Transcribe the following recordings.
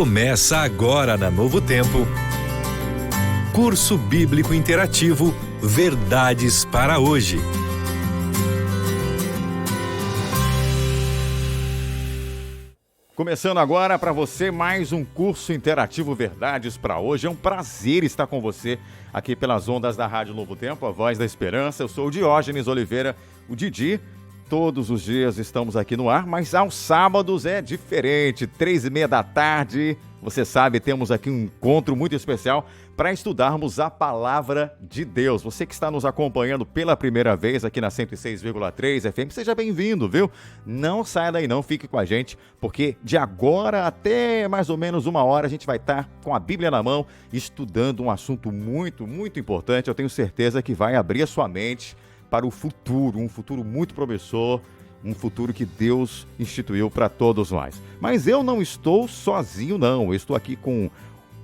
Começa agora na Novo Tempo. Curso Bíblico Interativo Verdades para Hoje. Começando agora para você mais um curso interativo Verdades para Hoje. É um prazer estar com você aqui pelas ondas da Rádio Novo Tempo, a voz da esperança. Eu sou o Diógenes Oliveira, o Didi. Todos os dias estamos aqui no ar, mas aos sábados é diferente, 3h30 da tarde. Você sabe, temos aqui um encontro muito especial para estudarmos a Palavra de Deus. Você que está nos acompanhando pela primeira vez aqui na 106,3 FM, seja bem-vindo, viu? Não saia daí não, fique com a gente, porque de agora até mais ou menos 1 hora a gente vai estar com a Bíblia na mão, estudando um assunto muito, muito importante. Eu tenho certeza que vai abrir a sua mente para o futuro, um futuro muito promissor, um futuro que Deus instituiu para todos nós. Mas eu não estou sozinho, não. Eu estou aqui com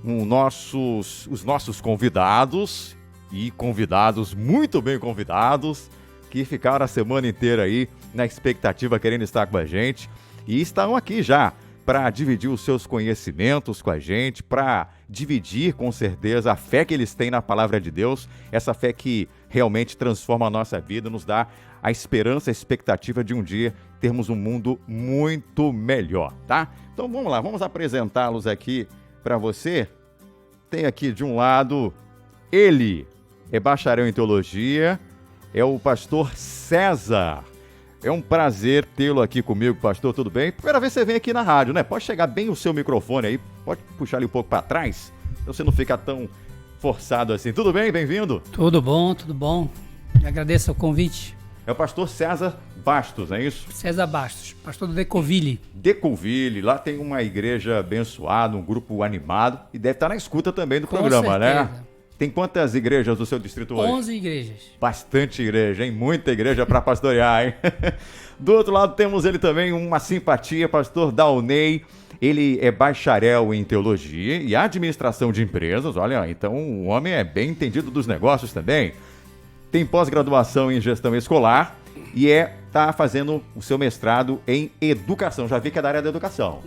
os nossos convidados, e convidados muito bem convidados, que ficaram a semana inteira aí na expectativa, querendo estar com a gente, e estão aqui já para dividir os seus conhecimentos com a gente, para dividir com certeza a fé que eles têm na Palavra de Deus, essa fé que realmente transforma a nossa vida, nos dá a esperança, a expectativa de um dia termos um mundo muito melhor, tá? Então vamos lá, vamos apresentá-los aqui para você. Tem aqui de um lado, ele é bacharel em teologia, é o pastor César. É um prazer tê-lo aqui comigo, pastor, tudo bem? Primeira vez que você vem aqui na rádio, né? Pode chegar bem o seu microfone aí, pode puxar ele um pouco para trás, então você não fica tão forçado assim. Tudo bem? Bem-vindo? Tudo bom, tudo bom. Agradeço o convite. É o pastor César Bastos, não é isso? César Bastos, pastor do Decoville. Decoville, lá tem uma igreja abençoada, um grupo animado, e deve estar na escuta também do programa, certeza, né? Tem quantas igrejas do seu distrito hoje? 11 igrejas. Bastante igreja, hein? Muita igreja para pastorear, hein? Do outro lado temos ele também, uma simpatia, pastor Daunei. Ele é bacharel em teologia e administração de empresas. Olha, então o homem é bem entendido dos negócios também. Tem pós-graduação em gestão escolar e tá fazendo o seu mestrado em educação. Já vi que é da área da educação,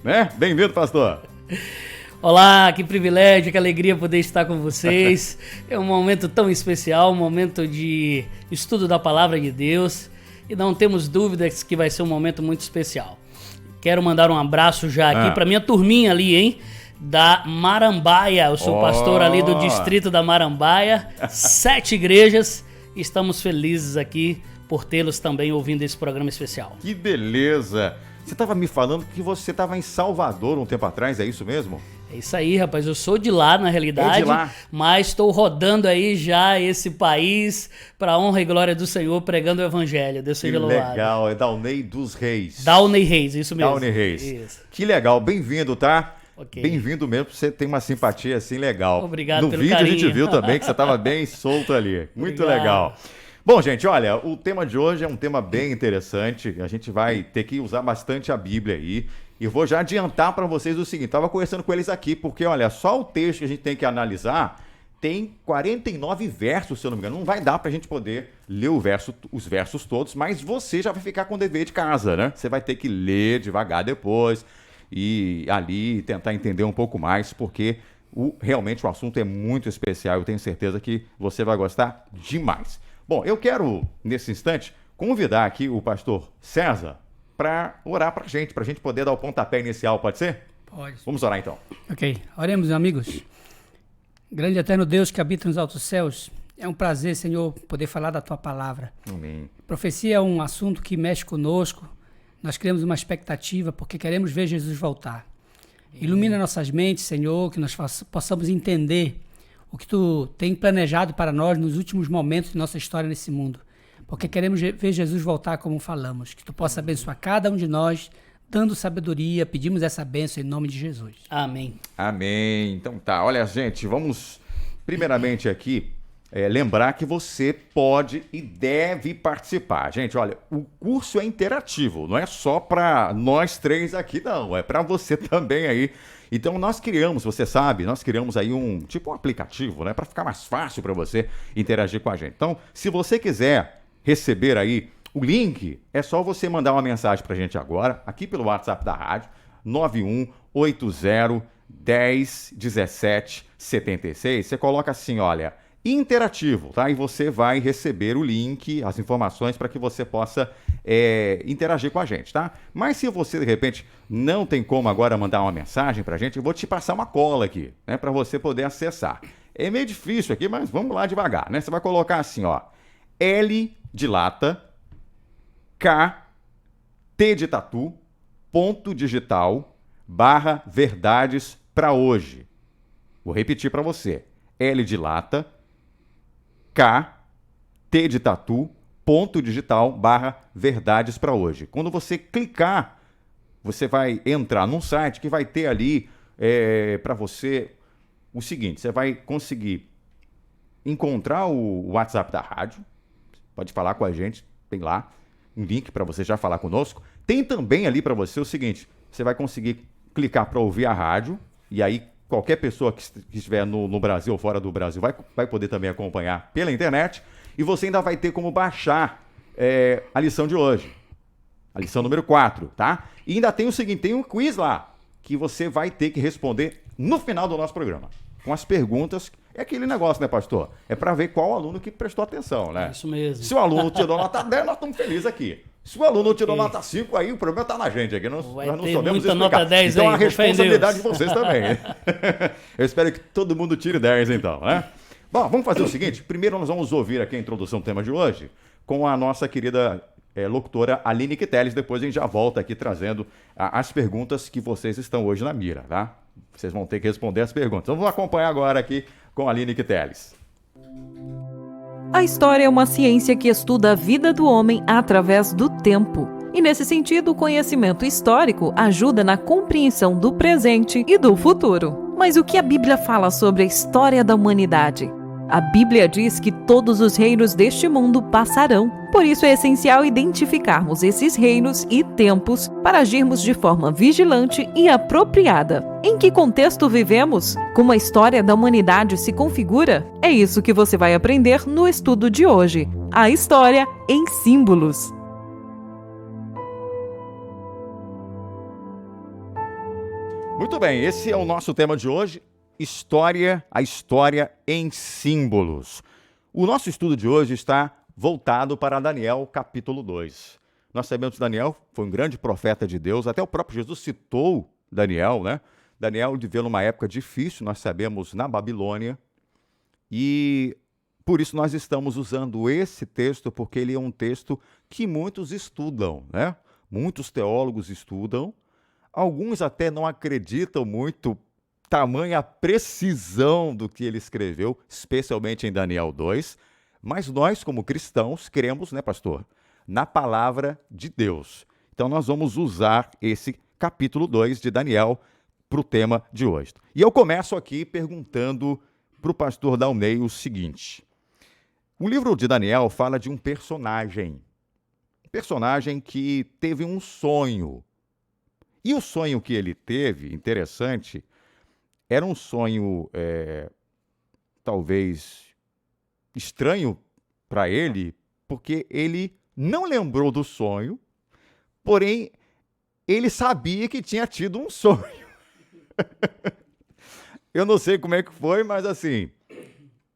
né? Bem-vindo, pastor. Olá, que privilégio, que alegria poder estar com vocês. É um momento tão especial, um momento de estudo da Palavra de Deus, e não temos dúvidas que vai ser um momento muito especial. Quero mandar um abraço já aqui para minha turminha ali, hein? Da Marambaia. Eu sou pastor ali do distrito da Marambaia, 7 igrejas. Estamos felizes aqui por tê-los também ouvindo esse programa especial. Que beleza! Você estava me falando que você estava em Salvador um tempo atrás, é isso mesmo? É isso aí, rapaz. Eu sou de lá, na realidade, mas estou rodando aí já esse país para a honra e glória do Senhor, pregando o Evangelho. Deus seja louvado. Que legal, é Daunei dos Reis. Daunei Reis, isso mesmo. Daunei Reis. Isso. Que legal, bem-vindo, tá? Okay. Bem-vindo mesmo, você tem uma simpatia assim legal. Obrigado pelo vídeo carinho. A gente viu também que você estava bem solto ali. Muito Obrigado. Legal. Bom, gente, olha, o tema de hoje é um tema bem interessante. A gente vai ter que usar bastante a Bíblia aí. E vou já adiantar para vocês o seguinte, estava conversando com eles aqui, porque olha, só o texto que a gente tem que analisar tem 49 versos, se eu não me engano. Não vai dar para a gente poder ler os versos todos, mas você já vai ficar com o dever de casa, né? Você vai ter que ler devagar depois e ali tentar entender um pouco mais, porque realmente o assunto é muito especial. Eu tenho certeza que você vai gostar demais. Bom, eu quero, nesse instante, convidar aqui o pastor César para orar para a gente poder dar o pontapé inicial, pode ser? Pode. Vamos orar então. Ok, oremos, amigos. Grande e eterno Deus que habita nos altos céus, é um prazer, Senhor, poder falar da Tua Palavra. Amém. Profecia é um assunto que mexe conosco, nós criamos uma expectativa porque queremos ver Jesus voltar. Ilumina nossas mentes, Senhor, que nós possamos entender o que Tu tem planejado para nós nos últimos momentos de nossa história nesse mundo. Porque queremos ver Jesus voltar como falamos. Que Tu possa abençoar cada um de nós, dando sabedoria. Pedimos essa bênção em nome de Jesus. Amém. Amém. Então tá, olha, gente, vamos primeiramente aqui lembrar que você pode e deve participar. Gente, olha, o curso é interativo, não é só para nós três aqui, não. É para você também aí. Então nós criamos, você sabe, aí um aplicativo, né, para ficar mais fácil para você interagir com a gente. Então, se você quiser receber aí o link, é só você mandar uma mensagem para a gente agora, aqui pelo WhatsApp da rádio. 9180 10 17 76. Você coloca assim, olha, interativo, tá? E você vai receber o link, as informações para que você possa interagir com a gente, tá? Mas se você, de repente, não tem como agora mandar uma mensagem pra gente, eu vou te passar uma cola aqui, né? Para você poder acessar. É meio difícil aqui, mas vamos lá devagar, né? Você vai colocar assim, ó, L de lata, K, T de tatu, ponto digital, / verdades para hoje. Vou repetir para você. L de lata, K, T de tatu, ponto digital, / verdades para hoje. Quando você clicar, você vai entrar num site que vai ter ali para você o seguinte, você vai conseguir encontrar o WhatsApp da rádio, pode falar com a gente, tem lá um link para você já falar conosco. Tem também ali para você o seguinte, você vai conseguir clicar para ouvir a rádio, e aí qualquer pessoa que estiver no Brasil ou fora do Brasil vai poder também acompanhar pela internet, e você ainda vai ter como baixar a lição de hoje, a lição número 4, tá? E ainda tem o seguinte, tem um quiz lá, que você vai ter que responder no final do nosso programa, com as perguntas. É aquele negócio, né, pastor? É para ver qual aluno que prestou atenção, né? Isso mesmo. Se o aluno tirou nota 10, nós estamos felizes aqui. Se o aluno tirou nota 5, aí o problema está na gente aqui. Nós não sabemos explicar. Nota 10 então aí, a responsabilidade de vocês também. Eu espero que todo mundo tire 10, então, né? Bom, vamos fazer o seguinte. Primeiro nós vamos ouvir aqui a introdução do tema de hoje com a nossa querida locutora Aline Quiteles. Depois a gente já volta aqui trazendo as perguntas que vocês estão hoje na mira, tá? Vocês vão ter que responder as perguntas. Então vamos acompanhar agora aqui com a Aline Quiteles. A história é uma ciência que estuda a vida do homem através do tempo. E nesse sentido, o conhecimento histórico ajuda na compreensão do presente e do futuro. Mas o que a Bíblia fala sobre a história da humanidade? A Bíblia diz que todos os reinos deste mundo passarão. Por isso é essencial identificarmos esses reinos e tempos para agirmos de forma vigilante e apropriada. Em que contexto vivemos? Como a história da humanidade se configura? É isso que você vai aprender no estudo de hoje. A história em símbolos. Muito bem, esse é o nosso tema de hoje. A história em símbolos. O nosso estudo de hoje está voltado para Daniel, capítulo 2. Nós sabemos que Daniel foi um grande profeta de Deus, até o próprio Jesus citou Daniel, né? Daniel viveu numa época difícil, nós sabemos, na Babilônia, e por isso nós estamos usando esse texto, porque ele é um texto que muitos estudam, né? Muitos teólogos estudam, alguns até não acreditam muito tamanha precisão do que ele escreveu, especialmente em Daniel 2, mas nós, como cristãos, cremos, né, pastor, na palavra de Deus. Então nós vamos usar esse capítulo 2 de Daniel para o tema de hoje. E eu começo aqui perguntando para o pastor Dalney o seguinte. O livro de Daniel fala de um personagem que teve um sonho. E o sonho que ele teve, interessante, era um sonho, talvez, estranho para ele, porque ele não lembrou do sonho, porém, ele sabia que tinha tido um sonho. Eu não sei como é que foi, mas assim,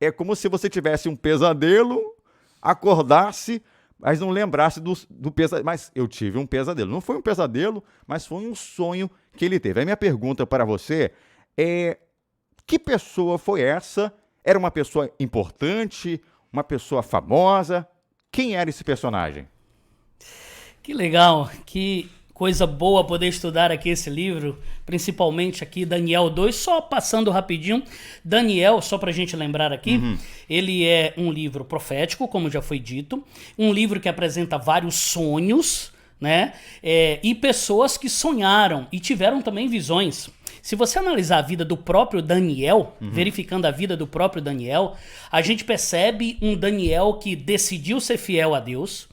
é como se você tivesse um pesadelo, acordasse, mas não lembrasse do pesadelo. Mas eu tive um pesadelo. Não foi um pesadelo, mas foi um sonho que ele teve. A minha pergunta para você que pessoa foi essa? Era uma pessoa importante? Uma pessoa famosa? Quem era esse personagem? Que legal, que coisa boa poder estudar aqui esse livro, principalmente aqui Daniel 2, só passando rapidinho. Daniel, só para a gente lembrar aqui, ele é um livro profético, como já foi dito, um livro que apresenta vários sonhos, né? E pessoas que sonharam e tiveram também visões. Se você analisar a vida do próprio Daniel, verificando a vida do próprio Daniel, a gente percebe um Daniel que decidiu ser fiel a Deus.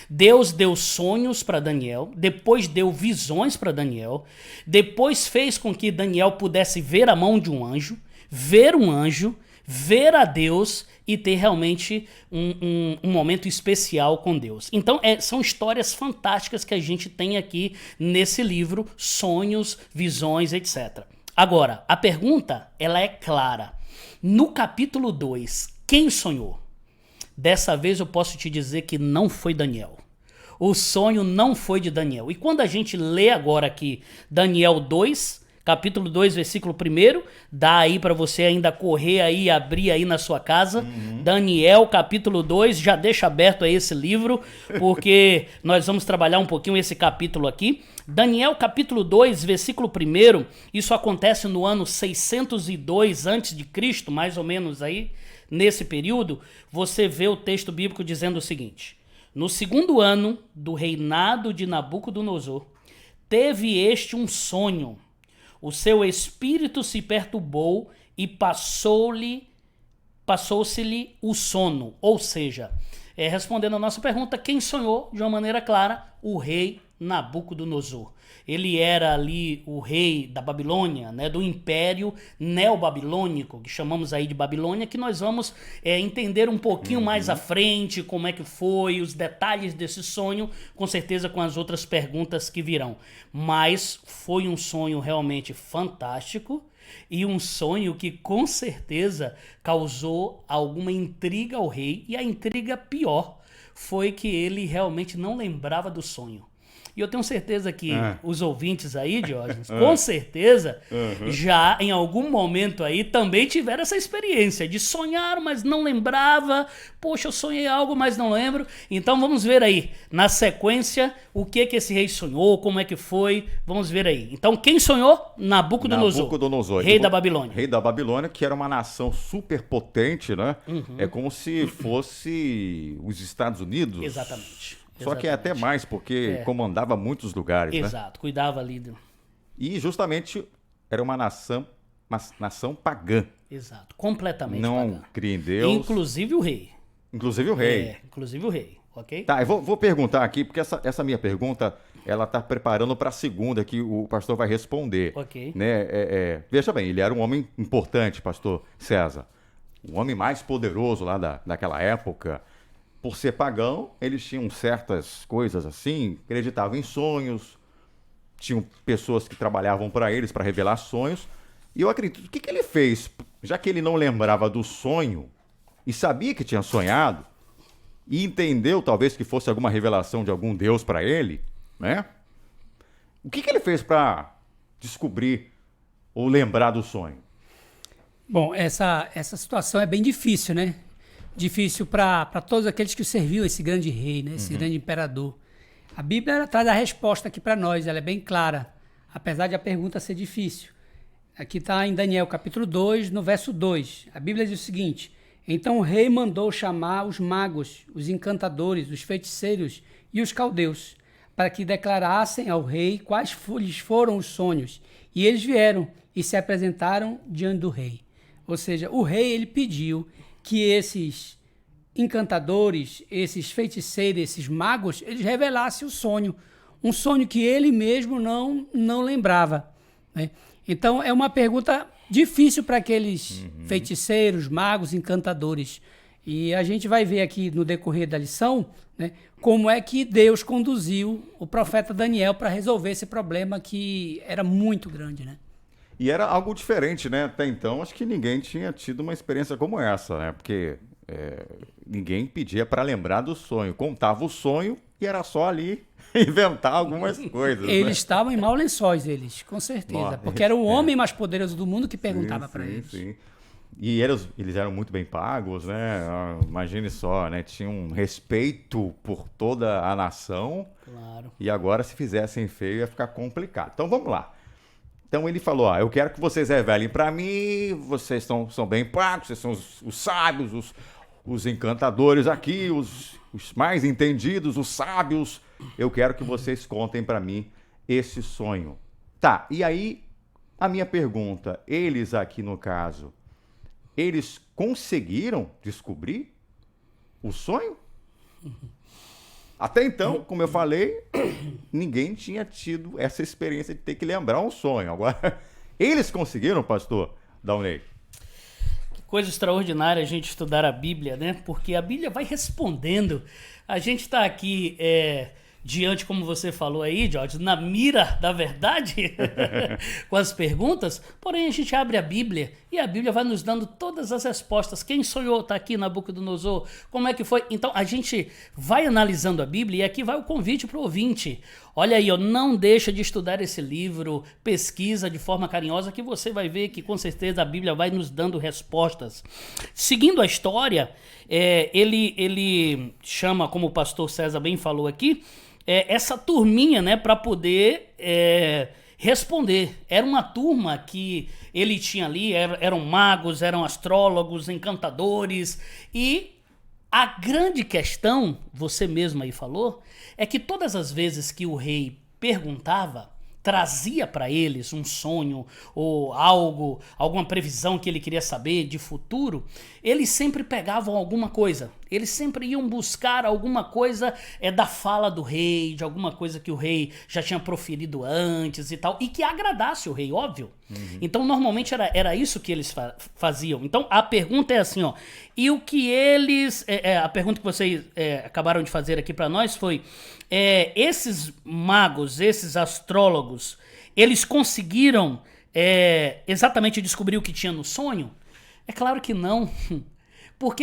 Deus deu sonhos para Daniel, depois deu visões para Daniel, depois fez com que Daniel pudesse ver a mão de um anjo, ver um anjo, ver a Deus e ter realmente um momento especial com Deus. Então, são histórias fantásticas que a gente tem aqui nesse livro, sonhos, visões, etc. Agora, a pergunta, ela é clara. No capítulo 2, quem sonhou? Dessa vez eu posso te dizer que não foi Daniel. O sonho não foi de Daniel. E quando a gente lê agora aqui Daniel 2, capítulo 2, versículo 1, dá aí para você ainda correr aí e abrir aí na sua casa. Daniel, capítulo 2, já deixa aberto aí esse livro, porque nós vamos trabalhar um pouquinho esse capítulo aqui. Daniel, capítulo 2, versículo 1, isso acontece no ano 602 a.C., mais ou menos aí, nesse período, você vê o texto bíblico dizendo o seguinte: no segundo ano do reinado de Nabucodonosor, teve este um sonho. O seu espírito se perturbou e passou-se-lhe o sono. Ou seja, respondendo a nossa pergunta, quem sonhou de uma maneira clara? O rei Nabucodonosor. Ele era ali o rei da Babilônia, né, do Império Neobabilônico, que chamamos aí de Babilônia, que nós vamos entender um pouquinho mais à frente como é que foi, os detalhes desse sonho, com certeza com as outras perguntas que virão. Mas foi um sonho realmente fantástico e um sonho que com certeza causou alguma intriga ao rei, e a intriga pior foi que ele realmente não lembrava do sonho. E eu tenho certeza que os ouvintes aí, Diógenes, com certeza, já em algum momento aí também tiveram essa experiência de sonhar, mas não lembrava. Poxa, eu sonhei algo, mas não lembro. Então vamos ver aí, na sequência, o que esse rei sonhou, como é que foi. Vamos ver aí. Então quem sonhou? Nabucodonosor, rei da Babilônia. Rei da Babilônia, que era uma nação super potente, né? É como se fosse os Estados Unidos. Exatamente. Só que é até mais, porque comandava muitos lugares, né? Exato, cuidava ali. E justamente era uma nação pagã. Exato, completamente não pagã. Cria em Deus. Inclusive o rei. Inclusive o rei. Inclusive o rei, ok? Tá, eu vou perguntar aqui, porque essa minha pergunta, ela tá preparando para a segunda que o pastor vai responder. Ok. Né? Veja bem, ele era um homem importante, pastor César. O homem mais poderoso lá daquela época. Por ser pagão, eles tinham certas coisas assim, acreditavam em sonhos, tinham pessoas que trabalhavam para eles, para revelar sonhos. E eu acredito, o que ele fez? Já que ele não lembrava do sonho e sabia que tinha sonhado, e entendeu talvez que fosse alguma revelação de algum Deus para ele, né? O que ele fez para descobrir ou lembrar do sonho? Bom, essa situação é bem difícil, né? Difícil para todos aqueles que serviam esse grande rei, né? Esse grande imperador. A Bíblia ela traz a resposta aqui para nós, ela é bem clara, apesar de a pergunta ser difícil. Aqui está em Daniel capítulo 2, no verso 2. A Bíblia diz o seguinte: então o rei mandou chamar os magos, os encantadores, os feiticeiros e os caldeus, para que declarassem ao rei quais lhes foram os sonhos. E eles vieram e se apresentaram diante do rei. Ou seja, o rei ele pediu que esses encantadores, esses feiticeiros, esses magos, eles revelassem o sonho. Um sonho que ele mesmo não lembrava, né? Então, é uma pergunta difícil para aqueles feiticeiros, magos, encantadores. E a gente vai ver aqui no decorrer da lição, né, como é que Deus conduziu o profeta Daniel para resolver esse problema que era muito grande, né? E era algo diferente, né? Até então, acho que ninguém tinha tido uma experiência como essa, né? Porque ninguém pedia para lembrar do sonho. Contava o sonho e era só ali inventar algumas coisas. Eles estavam em maus lençóis, eles, com certeza. Nossa, porque era o homem mais poderoso do mundo que perguntava para eles. Sim. E eles eram muito bem pagos, né? Imagine só, né? Tinham um respeito por toda a nação. Claro. E agora, se fizessem feio, ia ficar complicado. Então, vamos lá. Então ele falou, eu quero que vocês revelem para mim, vocês são bem pagos, vocês são os sábios, os encantadores aqui, os mais entendidos, os sábios. Eu quero que vocês contem para mim esse sonho. Tá, e aí a minha pergunta, eles aqui no caso, eles conseguiram descobrir o sonho? Até então, como eu falei, ninguém tinha tido essa experiência de ter que lembrar um sonho. Agora, eles conseguiram, pastor Daunay? Coisa extraordinária a gente estudar a Bíblia, né? Porque a Bíblia vai respondendo. A gente está aqui diante, como você falou aí, George, na mira da verdade, com as perguntas, porém a gente abre a Bíblia e a Bíblia vai nos dando todas as respostas. Quem sonhou está aqui, Nabucodonosor, como é que foi? Então a gente vai analisando a Bíblia e aqui vai o convite para o ouvinte. Olha aí, ó, não deixa de estudar esse livro, pesquisa de forma carinhosa que você vai ver que com certeza a Bíblia vai nos dando respostas. Seguindo a história, ele chama, como o pastor César bem falou aqui, essa turminha, né, para poder responder. Era uma turma que ele tinha ali, eram magos, eram astrólogos, encantadores, e a grande questão, você mesmo aí falou, é que todas as vezes que o rei perguntava, trazia para eles um sonho ou algo, alguma previsão que ele queria saber de futuro, eles sempre pegavam alguma coisa. Eles sempre iam buscar alguma coisa da fala do rei, de alguma coisa que o rei já tinha proferido antes e tal, e que agradasse o rei, óbvio. Uhum. Então, normalmente era isso que eles faziam. Então, a pergunta é assim, ó, e o que eles... a pergunta que vocês acabaram de fazer aqui para nós foi, esses magos, esses astrólogos, eles conseguiram exatamente descobrir o que tinha no sonho? É claro que não. Por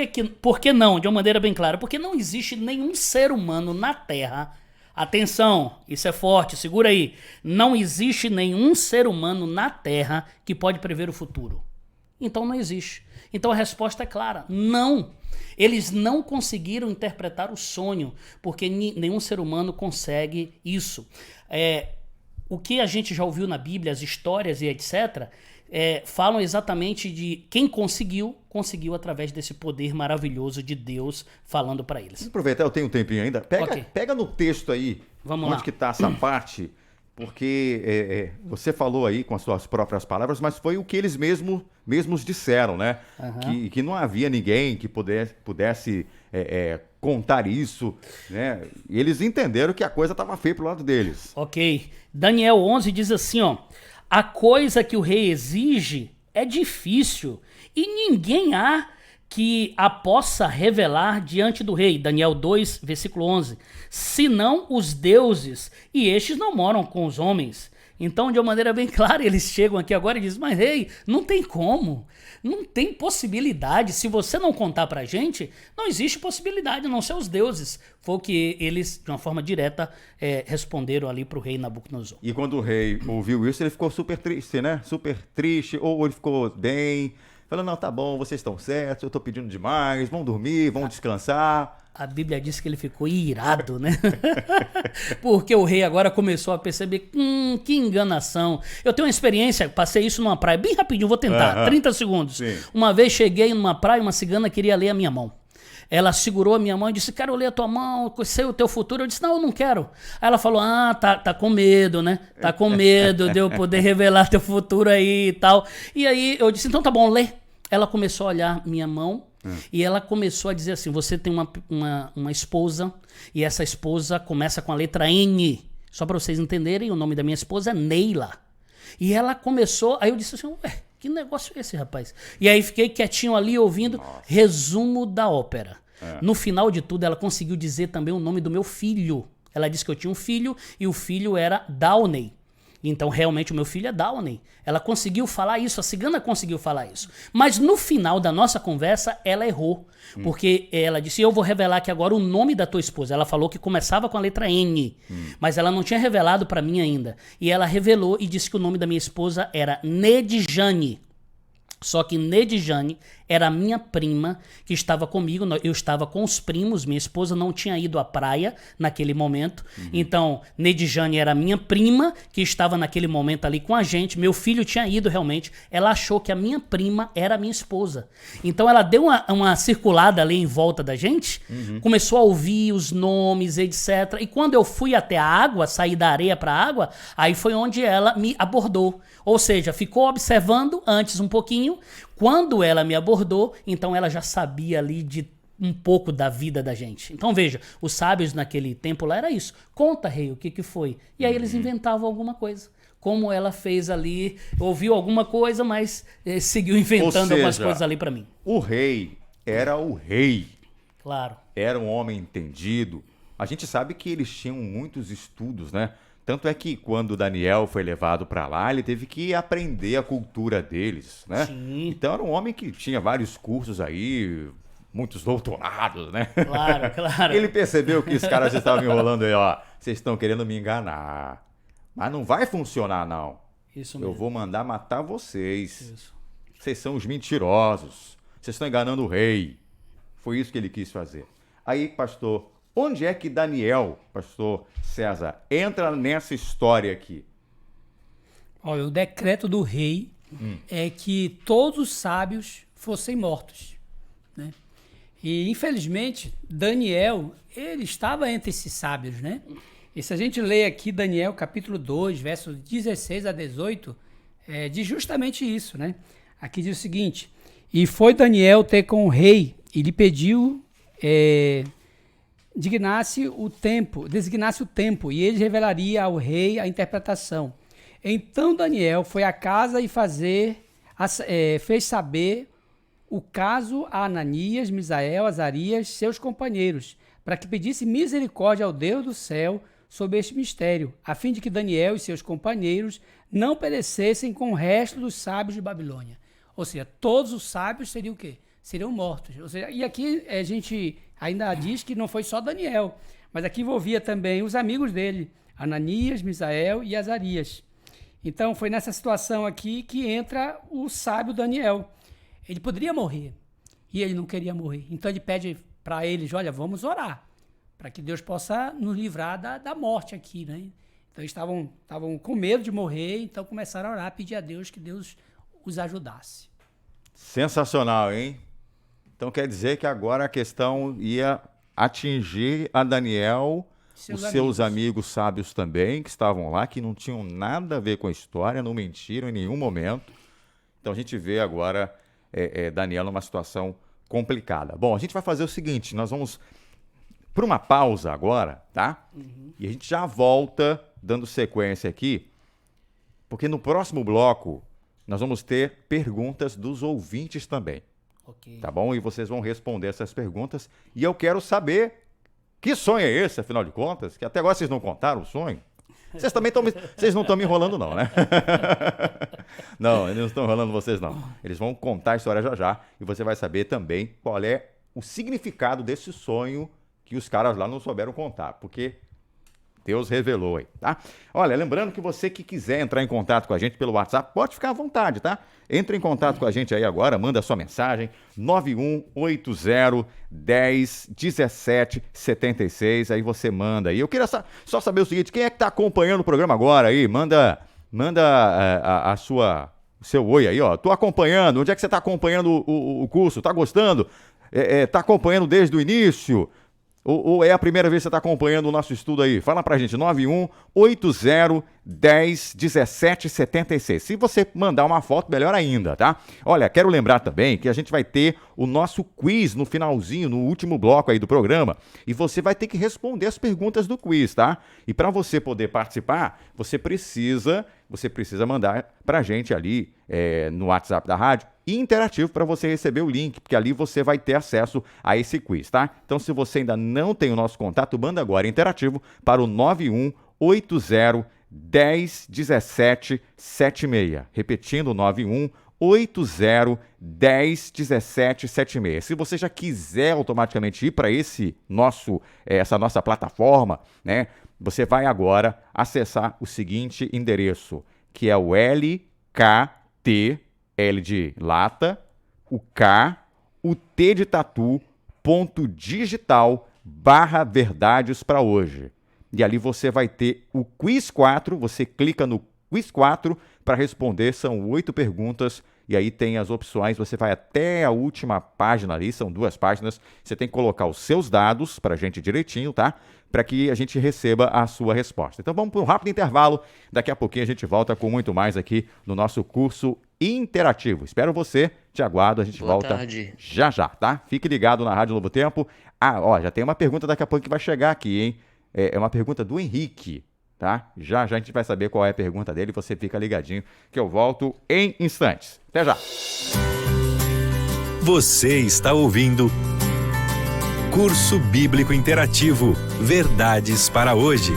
que não? De uma maneira bem clara. Porque não existe nenhum ser humano na Terra. Atenção, isso é forte, segura aí. Não existe nenhum ser humano na Terra que pode prever o futuro. Então não existe. Então a resposta é clara, não. Eles não conseguiram interpretar o sonho, porque nenhum ser humano consegue isso. O que a gente já ouviu na Bíblia, as histórias e etc., falam exatamente de quem conseguiu através desse poder maravilhoso de Deus falando para eles. Vamos aproveitar, eu tenho um tempinho ainda. Pega no texto aí, vamos lá, onde que está essa parte, porque você falou aí com as suas próprias palavras, mas foi o que eles mesmos disseram, né? Uhum. Que não havia ninguém que pudesse contar isso, né? E eles entenderam que a coisa estava feia pro lado deles. Ok. Daniel 11 diz assim, ó, a coisa que o rei exige é difícil e ninguém há que a possa revelar diante do rei. Daniel 2, versículo 11. Senão os deuses, e estes não moram com os homens. Então, de uma maneira bem clara, eles chegam aqui agora e dizem, mas rei, não tem como, não tem possibilidade. Se você não contar pra gente, não existe possibilidade, a não ser os deuses. Foi o que eles, de uma forma direta, responderam ali pro rei Nabucodonosor. E quando o rei ouviu isso, ele ficou super triste, né? Super triste, ou ele ficou bem... Falando, não, tá bom, vocês estão certos, eu tô pedindo demais, vão dormir, vão descansar. A Bíblia diz que ele ficou irado, né? Porque o rei agora começou a perceber, que enganação. Eu tenho uma experiência, passei isso numa praia, bem rapidinho, vou tentar, 30 segundos. Sim. Uma vez cheguei numa praia, uma cigana queria ler a minha mão. Ela segurou a minha mão e disse, quero ler a tua mão, sei o teu futuro. Eu disse, não, eu não quero. Aí ela falou, tá com medo, né? Tá com medo de eu poder revelar teu futuro aí e tal. E aí eu disse, então tá bom, lê. Ela começou a olhar minha mão e ela começou a dizer assim, você tem uma esposa e essa esposa começa com a letra N. Só para vocês entenderem, o nome da minha esposa é Neila. E ela começou, aí eu disse assim, ué, que negócio é esse, rapaz? E aí fiquei quietinho ali ouvindo resumo da ópera. No final de tudo, ela conseguiu dizer também o nome do meu filho. Ela disse que eu tinha um filho e o filho era Downey. Então, realmente, o meu filho é Downey. Ela conseguiu falar isso, a cigana conseguiu falar isso. Mas no final da nossa conversa, ela errou. Porque ela disse, eu vou revelar aqui agora o nome da tua esposa. Ela falou que começava com a letra N, mas ela não tinha revelado para mim ainda. E ela revelou e disse que o nome da minha esposa era Nedjane. Só que Nedjane era a minha prima que estava comigo, eu estava com os primos, minha esposa não tinha ido à praia naquele momento, então Nedjane era a minha prima que estava naquele momento ali com a gente, meu filho tinha ido realmente, ela achou que a minha prima era a minha esposa, então ela deu uma circulada ali em volta da gente, começou a ouvir os nomes, etc, e quando eu fui até a água, saí da areia para a água, aí foi onde ela me abordou, ou seja, ficou observando antes um pouquinho. Quando ela me abordou, então ela já sabia ali de um pouco da vida da gente. Então veja, os sábios naquele tempo lá era isso. Conta, rei, o que foi? E aí eles inventavam alguma coisa. como ela fez ali, ouviu alguma coisa, mas seguiu inventando algumas coisas ali para mim. O rei era o rei. Claro. Era um homem entendido. A gente sabe que eles tinham muitos estudos, né? Tanto é que quando Daniel foi levado para lá, ele teve que aprender a cultura deles, né? Sim. Então era um homem que tinha vários cursos aí, muitos doutorados, né? Claro, claro. Ele percebeu que os caras estavam enrolando aí, ó. Vocês estão querendo me enganar. Mas não vai funcionar, não. Isso mesmo. Eu vou mandar matar vocês. Isso. Vocês são os mentirosos. Vocês estão enganando o rei. Foi isso que ele quis fazer. Aí, pastor, onde é que Daniel, pastor César, entra nessa história aqui? Olha, o decreto do rei é que todos os sábios fossem mortos, né? E, infelizmente, Daniel, ele estava entre esses sábios, né? E se a gente lê aqui Daniel capítulo 2, versos 16 a 18, diz justamente isso, né? Aqui diz o seguinte: e foi Daniel ter com o rei e lhe pediu designasse o tempo, e ele revelaria ao rei a interpretação. Então Daniel foi à casa e fez saber o caso a Ananias, Misael, Azarias, seus companheiros, para que pedisse misericórdia ao Deus do céu sobre este mistério, a fim de que Daniel e seus companheiros não perecessem com o resto dos sábios de Babilônia. Ou seja, todos os sábios seriam o quê? Seriam mortos. Ou seja, e aqui a gente ainda diz que não foi só Daniel, mas aqui envolvia também os amigos dele, Ananias, Misael e Azarias. Então foi nessa situação aqui que entra o sábio Daniel. Ele poderia morrer e ele não queria morrer. Então ele pede para eles: olha, vamos orar para que Deus possa nos livrar da morte aqui, né? Então eles estavam com medo de morrer, então começaram a orar, pedir a Deus que Deus os ajudasse. Sensacional, hein? Então quer dizer que agora a questão ia atingir a Daniel, seus amigos sábios também, que estavam lá, que não tinham nada a ver com a história, não mentiram em nenhum momento. Então a gente vê agora Daniel numa situação complicada. Bom, a gente vai fazer o seguinte, nós vamos para uma pausa agora, tá? E a gente já volta dando sequência aqui, porque no próximo bloco nós vamos ter perguntas dos ouvintes também. Ok. Tá bom? E vocês vão responder essas perguntas. E eu quero saber que sonho é esse, afinal de contas, que até agora vocês não contaram o sonho. Vocês também vocês não estão me enrolando não, né? Não, eles não estão enrolando vocês não. Eles vão contar a história já já e você vai saber também qual é o significado desse sonho que os caras lá não souberam contar, porque Deus revelou aí, tá? Olha, lembrando que você que quiser entrar em contato com a gente pelo WhatsApp, pode ficar à vontade, tá? Entre em contato com a gente aí agora, manda sua mensagem, 9180101776, aí você manda aí. Eu queria só saber o seguinte, quem é que tá acompanhando o programa agora aí? Manda o seu oi aí, ó. Tô acompanhando, onde é que você tá acompanhando o curso? Tá gostando? Tá acompanhando desde o início? Ou é a primeira vez que você está acompanhando o nosso estudo aí? Fala pra gente, 9180101776. Se você mandar uma foto, melhor ainda, tá? Olha, quero lembrar também que a gente vai ter o nosso quiz no finalzinho, no último bloco aí do programa, e você vai ter que responder as perguntas do quiz, tá? E para você poder participar, você precisa mandar pra gente ali no WhatsApp da rádio, interativo para você receber o link, porque ali você vai ter acesso a esse quiz, tá? Então, se você ainda não tem o nosso contato, manda agora interativo para o 9180101776. Repetindo, 9180101776. Se você já quiser automaticamente ir para essa nossa plataforma, né? Você vai agora acessar o seguinte endereço, que é o LKT, L de lata, o K, o T de tatu, .digital/verdades para hoje. E ali você vai ter o Quiz 4, você clica no Quiz 4 para responder, são 8 perguntas, e aí tem as opções, você vai até a última página ali, são 2 páginas, você tem que colocar os seus dados para a gente direitinho, tá? Para que a gente receba a sua resposta. Então vamos para um rápido intervalo, daqui a pouquinho a gente volta com muito mais aqui no nosso curso interativo. Espero você, te aguardo, a gente volta já já, tá? Fique ligado na Rádio Novo Tempo. Já tem uma pergunta daqui a pouco que vai chegar aqui, hein? É uma pergunta do Henrique. tá? Já a gente vai saber qual é a pergunta dele, você fica ligadinho que eu volto em instantes. Até já! Você está ouvindo Curso Bíblico Interativo, Verdades para hoje.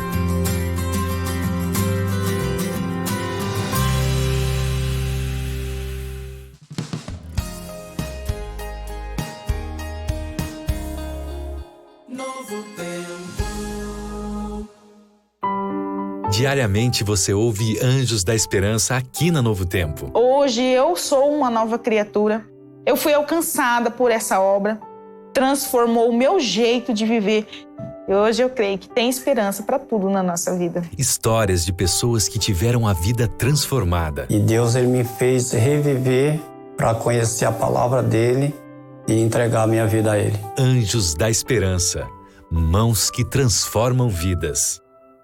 Diariamente você ouve Anjos da Esperança aqui na Novo Tempo. Hoje eu sou uma nova criatura. Eu fui alcançada por essa obra, transformou o meu jeito de viver. E hoje eu creio que tem esperança para tudo na nossa vida. Histórias de pessoas que tiveram a vida transformada. E Deus ele me fez reviver para conhecer a palavra dele e entregar a minha vida a ele. Anjos da Esperança, mãos que transformam vidas.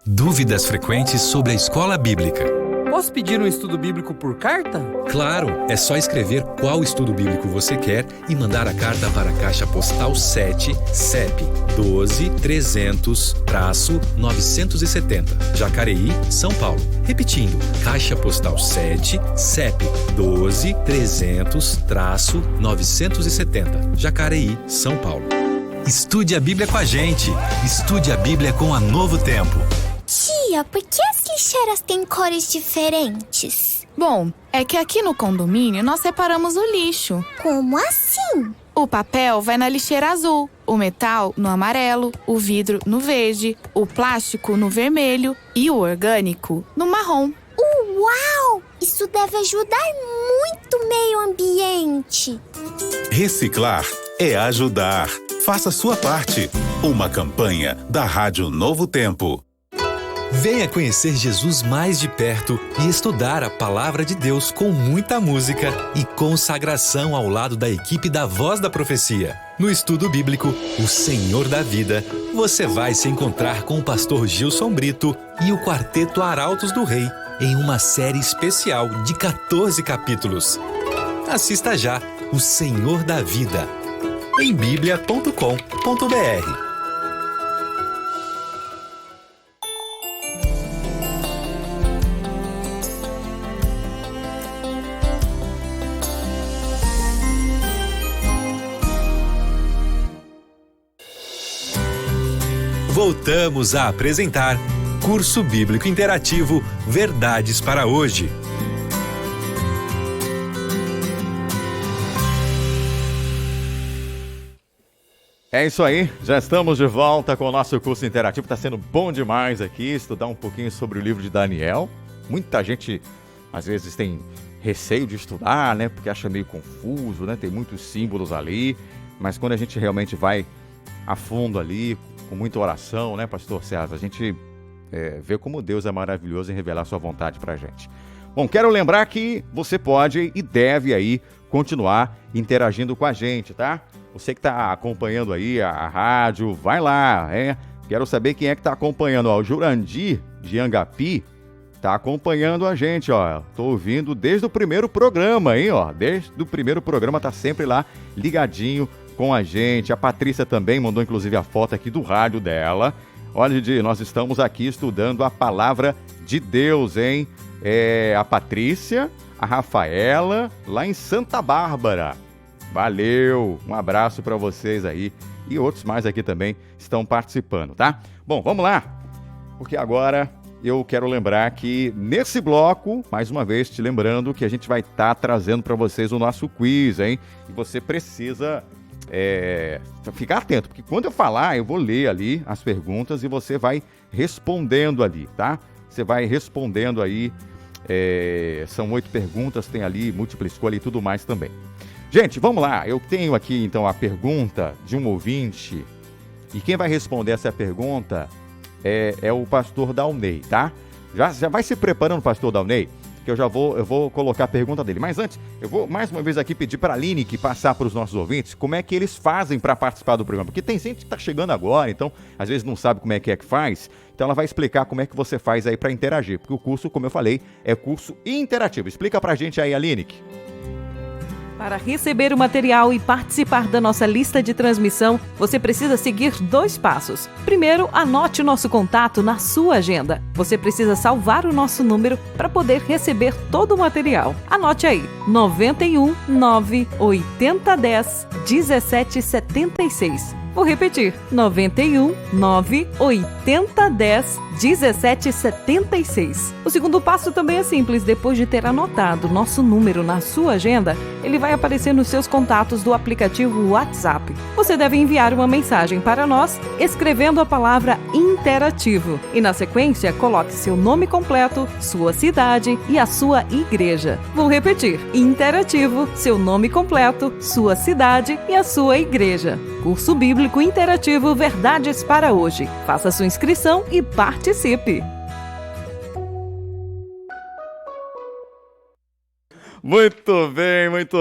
Dúvidas frequentes sobre a escola bíblica. Posso pedir um estudo bíblico por carta? Claro, é só escrever qual estudo bíblico você quer e mandar a carta para a Caixa Postal 7, CEP 12-300-970, Jacareí, São Paulo. Repetindo, Caixa Postal 7, CEP 12-300-970, Jacareí, São Paulo. Estude a Bíblia com a gente. Estude a Bíblia com a Novo Tempo. Tia, por que as lixeiras têm cores diferentes? Bom, é que aqui no condomínio nós separamos o lixo. Como assim? O papel vai na lixeira azul, o metal no amarelo, o vidro no verde, o plástico no vermelho e o orgânico no marrom. Uau! Isso deve ajudar muito o meio ambiente. Reciclar é ajudar. Faça sua parte. Uma campanha da Rádio Novo Tempo. Venha conhecer Jesus mais de perto e estudar a Palavra de Deus com muita música e consagração ao lado da equipe da Voz da Profecia. No estudo bíblico, O Senhor da Vida, você vai se encontrar com o pastor Gilson Brito e o Quarteto Arautos do Rei em uma série especial de 14 capítulos. Assista já O Senhor da Vida em biblia.com.br. Voltamos a apresentar Curso Bíblico Interativo Verdades para hoje. É isso aí, já estamos de volta com o nosso curso interativo. Está sendo bom demais aqui estudar um pouquinho sobre o livro de Daniel. Muita gente, às vezes, tem receio de estudar, né? Porque acha meio confuso, né? Tem muitos símbolos ali. Mas quando a gente realmente vai a fundo ali, com muita oração, né, pastor César? A gente vê como Deus é maravilhoso em revelar sua vontade pra gente. Bom, quero lembrar que você pode e deve aí continuar interagindo com a gente, tá? Você que está acompanhando aí a rádio, vai lá, Quero saber quem é que está acompanhando. Ó, o Jurandir de Angapi está acompanhando a gente, ó. Tô ouvindo desde o primeiro programa, hein, ó. Desde o primeiro programa tá sempre lá ligadinho com a gente. A Patrícia também mandou inclusive a foto aqui do rádio dela. Olha, Didi, nós estamos aqui estudando a palavra de Deus, hein? A Patrícia, a Rafaela, lá em Santa Bárbara. Valeu, um abraço para vocês aí. E outros mais aqui também estão participando, tá? Bom, vamos lá, porque agora eu quero lembrar que nesse bloco, mais uma vez te lembrando que a gente vai estar trazendo para vocês o nosso quiz, hein? E você precisa ficar atento, porque quando eu falar, eu vou ler ali as perguntas e você vai respondendo ali, tá? Você vai respondendo aí, são 8 perguntas, tem ali múltipla escolha e tudo mais também. Gente, vamos lá, eu tenho aqui então a pergunta de um ouvinte e quem vai responder essa pergunta é o pastor Dalney, tá? Já vai se preparando, pastor Dalney, que eu vou colocar a pergunta dele. Mas antes, eu vou mais uma vez aqui pedir para a Aline que passar para os nossos ouvintes como é que eles fazem para participar do programa. Porque tem gente que está chegando agora, então às vezes não sabe como é que faz. Então ela vai explicar como é que você faz aí para interagir. Porque o curso, como eu falei, é curso interativo. Explica para a gente aí, Aline. Para receber o material e participar da nossa lista de transmissão, você precisa seguir 2 passos. Primeiro, anote o nosso contato na sua agenda. Você precisa salvar o nosso número para poder receber todo o material. Anote aí, 91 9 8010 1776. Vou repetir, 91 9 8010 1776. O segundo passo também é simples. Depois de ter anotado nosso número na sua agenda, ele vai aparecer nos seus contatos do aplicativo WhatsApp. Você deve enviar uma mensagem para nós escrevendo a palavra interativo. E na sequência, coloque seu nome completo, sua cidade e a sua igreja. Vou repetir, interativo, seu nome completo, sua cidade e a sua igreja. Curso Bíblico Interativo Verdades para Hoje. Faça sua inscrição e participe! Muito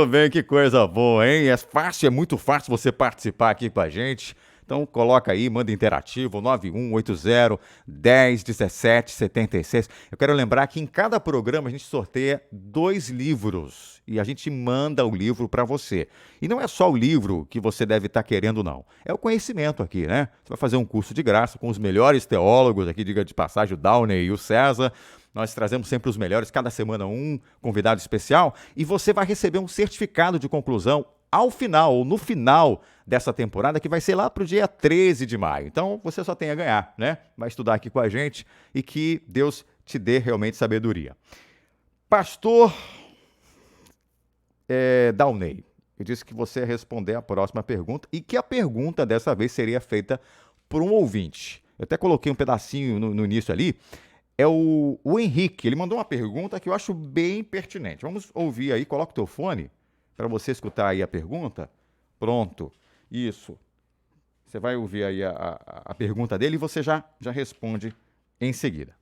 bem, que coisa boa, hein? É muito fácil você participar aqui com a gente. Então coloca aí, manda interativo, 9180 1017 76. Eu quero lembrar que em cada programa a gente sorteia 2 livros e a gente manda o livro para você. E não é só o livro que você deve estar querendo, não. É o conhecimento aqui, né? Você vai fazer um curso de graça com os melhores teólogos aqui, diga de passagem, o Downey e o César. Nós trazemos sempre os melhores, cada semana um convidado especial, e você vai receber um certificado de conclusão ao final, ou no final dessa temporada, que vai ser lá para o dia 13 de maio. Então, você só tem a ganhar, né? Vai estudar aqui com a gente e que Deus te dê realmente sabedoria. Pastor Downey, eu disse que você ia responder a próxima pergunta e que a pergunta dessa vez seria feita por um ouvinte. Eu até coloquei um pedacinho no início ali. É o Henrique, ele mandou uma pergunta que eu acho bem pertinente. Vamos ouvir aí, coloca o teu fone para você escutar aí a pergunta. Pronto, isso. Você vai ouvir aí a pergunta dele e você já responde em seguida.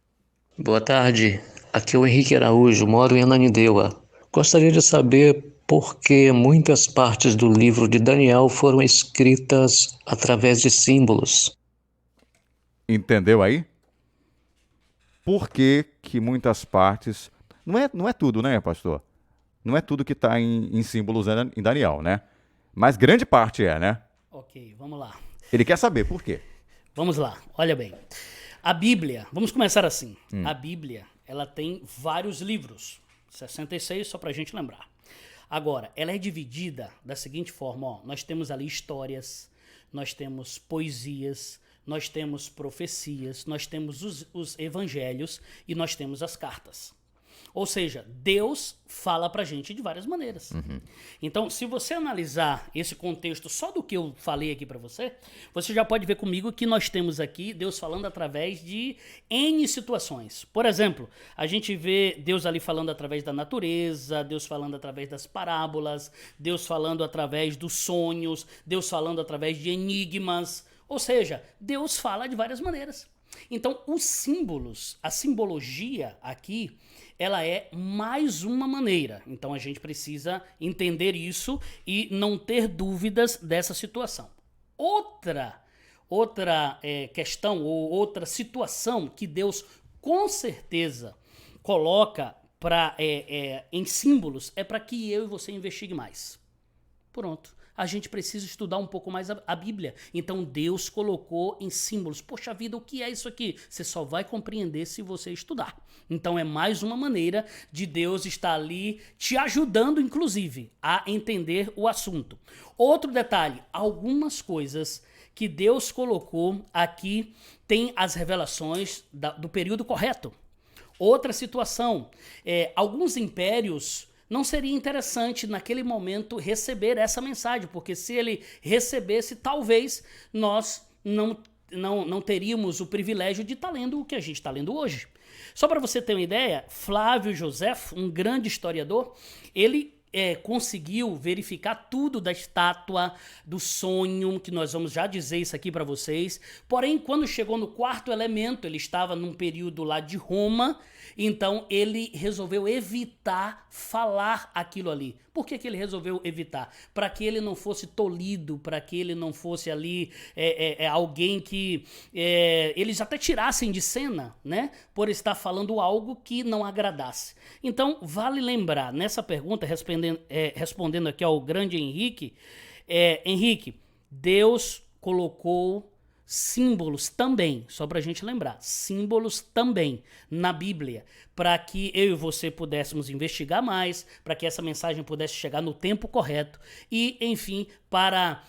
Boa tarde, aqui é o Henrique Araújo, moro em Ananindeua. Gostaria de saber por que muitas partes do livro de Daniel foram escritas através de símbolos. Entendeu aí? Por que muitas partes... Não é tudo, né, pastor? Não é tudo que está em símbolos em Daniel, né? Mas grande parte é, né? Ok, vamos lá. Ele quer saber por quê. Vamos lá, olha bem. A Bíblia, vamos começar assim. A Bíblia, ela tem vários livros. 66, só pra gente lembrar. Agora, ela é dividida da seguinte forma, ó. Nós temos ali histórias, nós temos poesias, nós temos profecias, nós temos os evangelhos e nós temos as cartas. Ou seja, Deus fala pra gente de várias maneiras. Então, se você analisar esse contexto só do que eu falei aqui pra você, você já pode ver comigo que nós temos aqui Deus falando através de N situações. Por exemplo, a gente vê Deus ali falando através da natureza, Deus falando através das parábolas, Deus falando através dos sonhos, Deus falando através de enigmas. Ou seja, Deus fala de várias maneiras. Então, os símbolos, a simbologia aqui, ela é mais uma maneira. Então, a gente precisa entender isso e não ter dúvidas dessa situação. Outra questão ou outra situação que Deus com certeza coloca em símbolos é para que eu e você investigue mais. Pronto. A gente precisa estudar um pouco mais a Bíblia. Então Deus colocou em símbolos. Poxa vida, o que é isso aqui? Você só vai compreender se você estudar. Então é mais uma maneira de Deus estar ali te ajudando, inclusive, a entender o assunto. Outro detalhe, algumas coisas que Deus colocou aqui tem as revelações do período correto. Outra situação, alguns impérios... Não seria interessante, naquele momento, receber essa mensagem, porque se ele recebesse, talvez nós não teríamos o privilégio de estar lendo o que a gente está lendo hoje. Só para você ter uma ideia, Flávio Josefo, um grande historiador, ele conseguiu verificar tudo da estátua, do sonho, que nós vamos já dizer isso aqui para vocês. Porém, quando chegou no 4º elemento, ele estava num período lá de Roma, então ele resolveu evitar falar aquilo ali, Por que ele resolveu evitar? Para que ele não fosse tolhido, para que ele não fosse ali alguém que eles até tirassem de cena, né? Por estar falando algo que não agradasse. Então, vale lembrar, nessa pergunta, respondendo aqui ao grande Henrique, Henrique, Deus colocou símbolos também, só para a gente lembrar, símbolos também na Bíblia, para que eu e você pudéssemos investigar mais, para que essa mensagem pudesse chegar no tempo correto e, enfim, para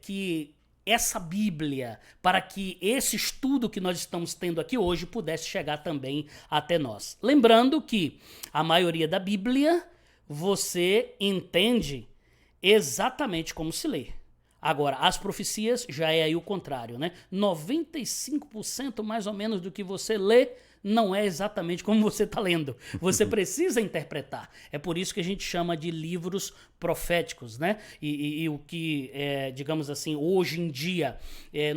que essa Bíblia, para que esse estudo que nós estamos tendo aqui hoje pudesse chegar também até nós. Lembrando que a maioria da Bíblia você entende exatamente como se lê. Agora, as profecias já é aí o contrário, né? 95% mais ou menos do que você lê não é exatamente como você está lendo. Você precisa interpretar. É por isso que a gente chama de livros proféticos, né? E o que, digamos assim, hoje em dia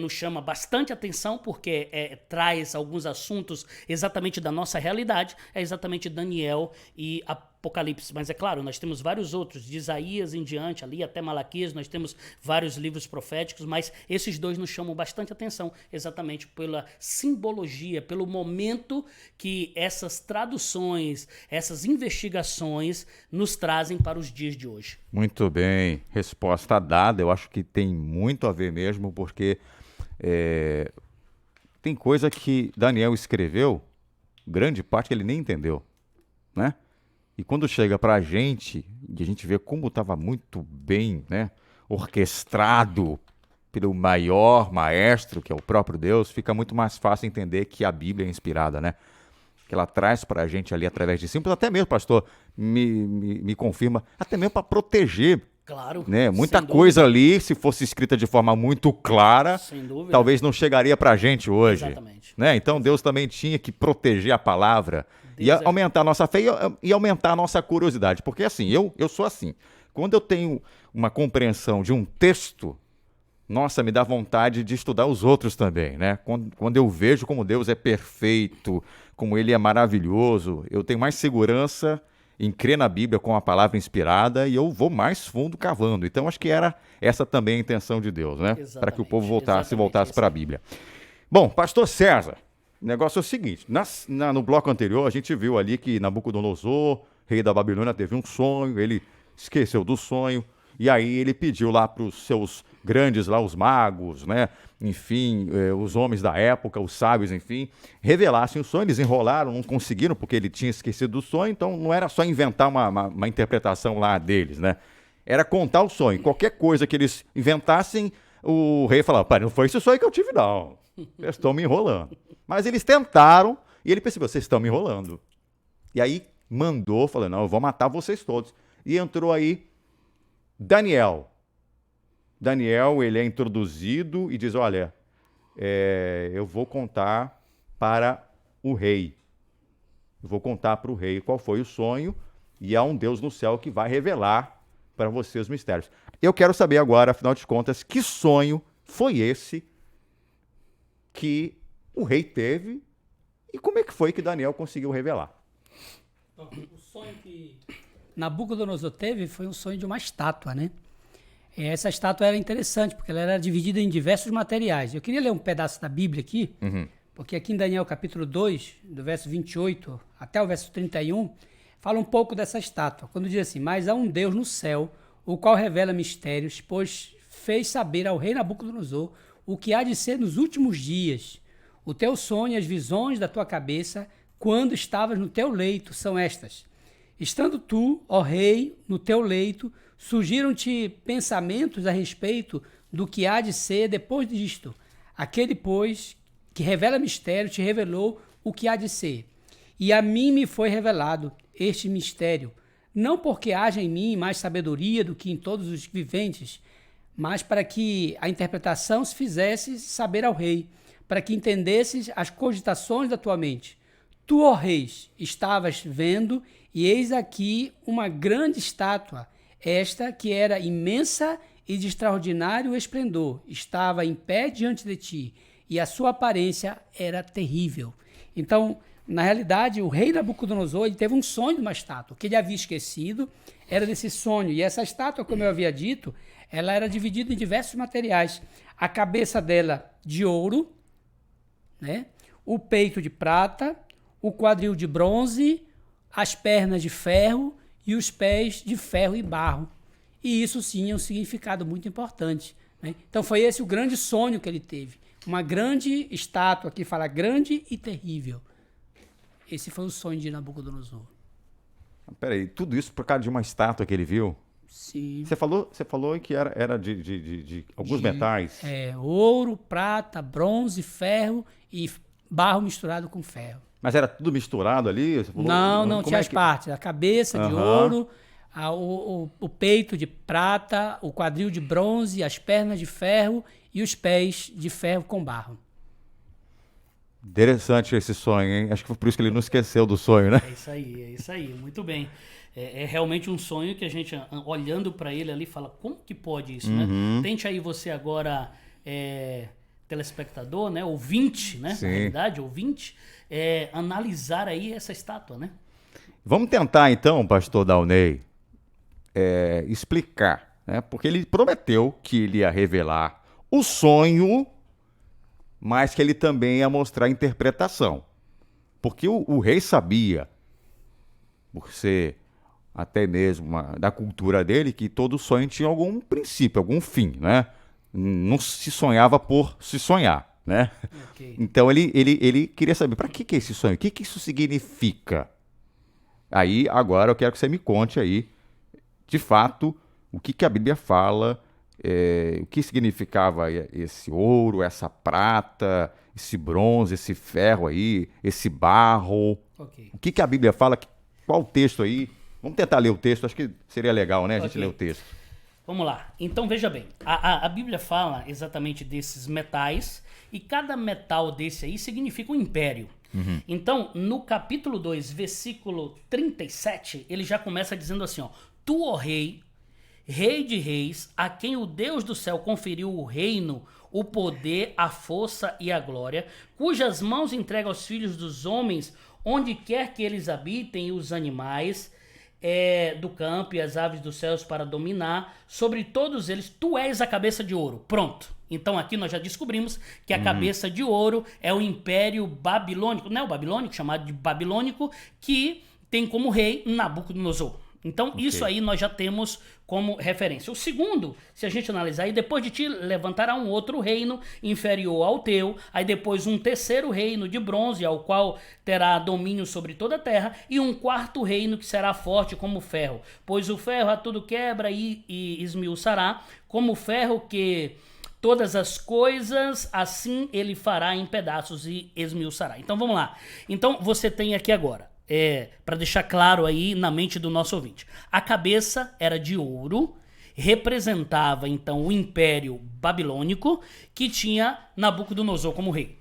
nos chama bastante atenção, porque traz alguns assuntos exatamente da nossa realidade, é exatamente Daniel e Apocalipse. Mas é claro, nós temos vários outros, de Isaías em diante, ali até Malaquias, nós temos vários livros proféticos, mas esses dois nos chamam bastante atenção, exatamente pela simbologia, pelo momento que essas traduções, essas investigações nos trazem para os dias de hoje. Muito bem, resposta dada. Eu acho que tem muito a ver mesmo, porque tem coisa que Daniel escreveu, grande parte que ele nem entendeu, né? E quando chega para a gente, e a gente vê como estava muito bem, né, orquestrado pelo maior maestro, que é o próprio Deus, fica muito mais fácil entender que a Bíblia é inspirada, né? Que ela traz para a gente ali através de símbolos, até mesmo, pastor, me confirma, até mesmo para proteger. Claro. Né? Muita coisa ali, se fosse escrita de forma muito clara, talvez não chegaria para a gente hoje. Exatamente. Né? Então Deus também tinha que proteger a palavra e aumentar a nossa fé e aumentar a nossa curiosidade. Porque assim, eu sou assim. Quando eu tenho uma compreensão de um texto, nossa, me dá vontade de estudar os outros também, né? Quando eu vejo como Deus é perfeito, como Ele é maravilhoso, eu tenho mais segurança em crer na Bíblia com a palavra inspirada e eu vou mais fundo cavando. Então, acho que era essa também a intenção de Deus, né? Para que o povo voltasse para a Bíblia. Bom, pastor César, o negócio é o seguinte, no bloco anterior a gente viu ali que Nabucodonosor, rei da Babilônia, teve um sonho, ele esqueceu do sonho, e aí ele pediu lá para os seus grandes, lá os magos, né? Enfim, os homens da época, os sábios, enfim, revelassem o sonho. Eles enrolaram, não conseguiram, porque ele tinha esquecido do sonho, então não era só inventar uma interpretação lá deles, né? Era contar o sonho. Qualquer coisa que eles inventassem, o rei falava, pai, não foi esse sonho que eu tive, não. Vocês estão me enrolando. Mas eles tentaram, e ele percebeu, vocês estão me enrolando. E aí mandou, falou, não, eu vou matar vocês todos. E entrou aí Daniel. Daniel, ele é introduzido e diz, olha, eu vou contar para o rei. Eu vou contar para o rei qual foi o sonho e há um Deus no céu que vai revelar para você os mistérios. Eu quero saber agora, afinal de contas, que sonho foi esse que o rei teve e como é que foi que Daniel conseguiu revelar? O sonho que Nabucodonosor teve foi um sonho de uma estátua, né? Essa estátua era interessante, porque ela era dividida em diversos materiais. Eu queria ler um pedaço da Bíblia aqui, porque aqui em Daniel capítulo 2, do verso 28 até o verso 31, fala um pouco dessa estátua. Quando diz assim, mas há um Deus no céu, o qual revela mistérios, pois fez saber ao rei Nabucodonosor o que há de ser nos últimos dias. O teu sonho e as visões da tua cabeça, quando estavas no teu leito, são estas. Estando tu, ó rei, no teu leito, surgiram-te pensamentos a respeito do que há de ser depois disto. Aquele, pois, que revela mistério, te revelou o que há de ser. E a mim me foi revelado este mistério, não porque haja em mim mais sabedoria do que em todos os viventes, mas para que a interpretação se fizesse saber ao rei, para que entendesses as cogitações da tua mente. Tu, ó reis, estavas vendo, e eis aqui uma grande estátua, esta que era imensa e de extraordinário esplendor, estava em pé diante de ti, e a sua aparência era terrível. Então, na realidade, o rei Nabucodonosor ele teve um sonho de uma estátua, que ele havia esquecido. era desse sonho. E essa estátua, como eu havia dito, ela era dividida em diversos materiais. A cabeça dela de ouro, né? O peito de prata, o quadril de bronze, as pernas de ferro e os pés de ferro e barro. E isso sim é um significado muito importante, né? Então foi esse o grande sonho que ele teve. Uma grande estátua, que fala grande e terrível. Esse foi o sonho de Nabucodonosor. Peraí, tudo isso por causa de uma estátua que ele viu? Sim. Você falou que era de alguns metais. Ouro, prata, bronze, ferro e barro misturado com ferro. Mas era tudo misturado ali? Você falou, Não, tinha as partes. A cabeça de ouro, o peito de prata, o quadril de bronze, as pernas de ferro e os pés de ferro com barro. Interessante esse sonho, hein? Acho que foi por isso que ele não esqueceu do sonho, né? É isso aí, muito bem. É realmente um sonho que a gente, olhando para ele ali, fala, como que pode isso, né? Tente aí você agora, telespectador, né? Ouvinte, né? Sim. Na realidade, ouvinte, analisar aí essa estátua, né? Vamos tentar então, pastor Dauney, explicar, né? Porque ele prometeu que ele ia revelar o sonho, mas que ele também ia mostrar a interpretação. Porque o rei sabia, por ser até mesmo da cultura dele, que todo sonho tinha algum princípio, algum fim, né? Não se sonhava por se sonhar, né? Okay. Então ele queria saber, para que é esse sonho? O que isso significa? Aí, agora eu quero que você me conte aí, de fato, o que a Bíblia fala, o que significava esse ouro, essa prata, esse bronze, esse ferro aí, esse barro. Okay. O que a Bíblia fala, qual o texto aí? Vamos tentar ler o texto, acho que seria legal, né, a gente ler o texto. Vamos lá. Então, veja bem, a Bíblia fala exatamente desses metais, e cada metal desse aí significa um império. Então, no capítulo 2, versículo 37, ele já começa dizendo assim, ó, tu, ó rei, rei de reis, a quem o Deus do céu conferiu o reino, o poder, a força e a glória, cujas mãos entrega aos filhos dos homens, onde quer que eles habitem, e os animais do campo e as aves dos céus para dominar sobre todos eles, tu és a cabeça de ouro. Pronto. Então aqui nós já descobrimos que a cabeça de ouro é o Império Babilônico, não é o babilônico, chamado de babilônico, que tem como rei Nabucodonosor. Então isso aí nós já temos como referência. O segundo, se a gente analisar, aí depois de ti levantará um outro reino inferior ao teu, aí depois um terceiro reino de bronze, ao qual terá domínio sobre toda a terra, e um quarto reino que será forte como ferro, pois o ferro a tudo quebra e esmiuçará, como ferro que todas as coisas, assim ele fará em pedaços e esmiuçará. Então vamos lá. Então você tem aqui agora, para deixar claro aí na mente do nosso ouvinte. A cabeça era de ouro, representava então o Império Babilônico, que tinha Nabucodonosor como rei.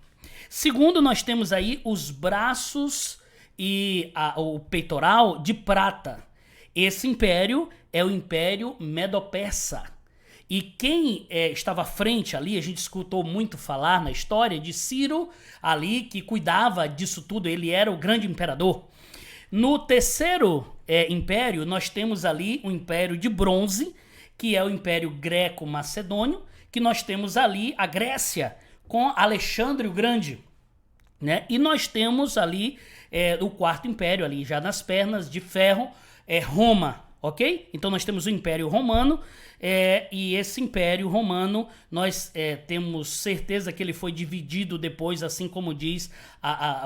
Segundo, nós temos aí os braços e o peitoral de prata. Esse império é o Império Medo-Persa. E quem estava à frente ali, a gente escutou muito falar na história de Ciro ali, que cuidava disso tudo, ele era o grande imperador. No terceiro império, nós temos ali o Império de Bronze, que é o Império Greco-Macedônio, que nós temos ali a Grécia, com Alexandre o Grande, né? E nós temos ali o quarto império, ali já nas pernas de ferro, Roma, ok? Então nós temos o Império Romano, e esse Império Romano, nós temos certeza que ele foi dividido depois, assim como diz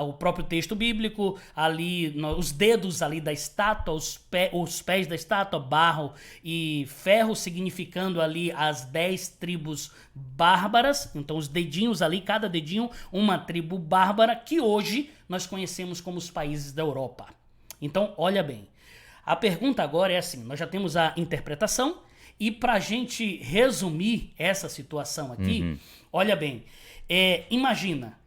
o próprio texto bíblico, ali os dedos ali da estátua, os pés da estátua, barro e ferro, significando ali as 10 tribos bárbaras. Então os dedinhos ali, cada dedinho, uma tribo bárbara, que hoje nós conhecemos como os países da Europa. Então, olha bem. A pergunta agora é assim, nós já temos a interpretação, e para a gente resumir essa situação aqui, olha bem, imagina,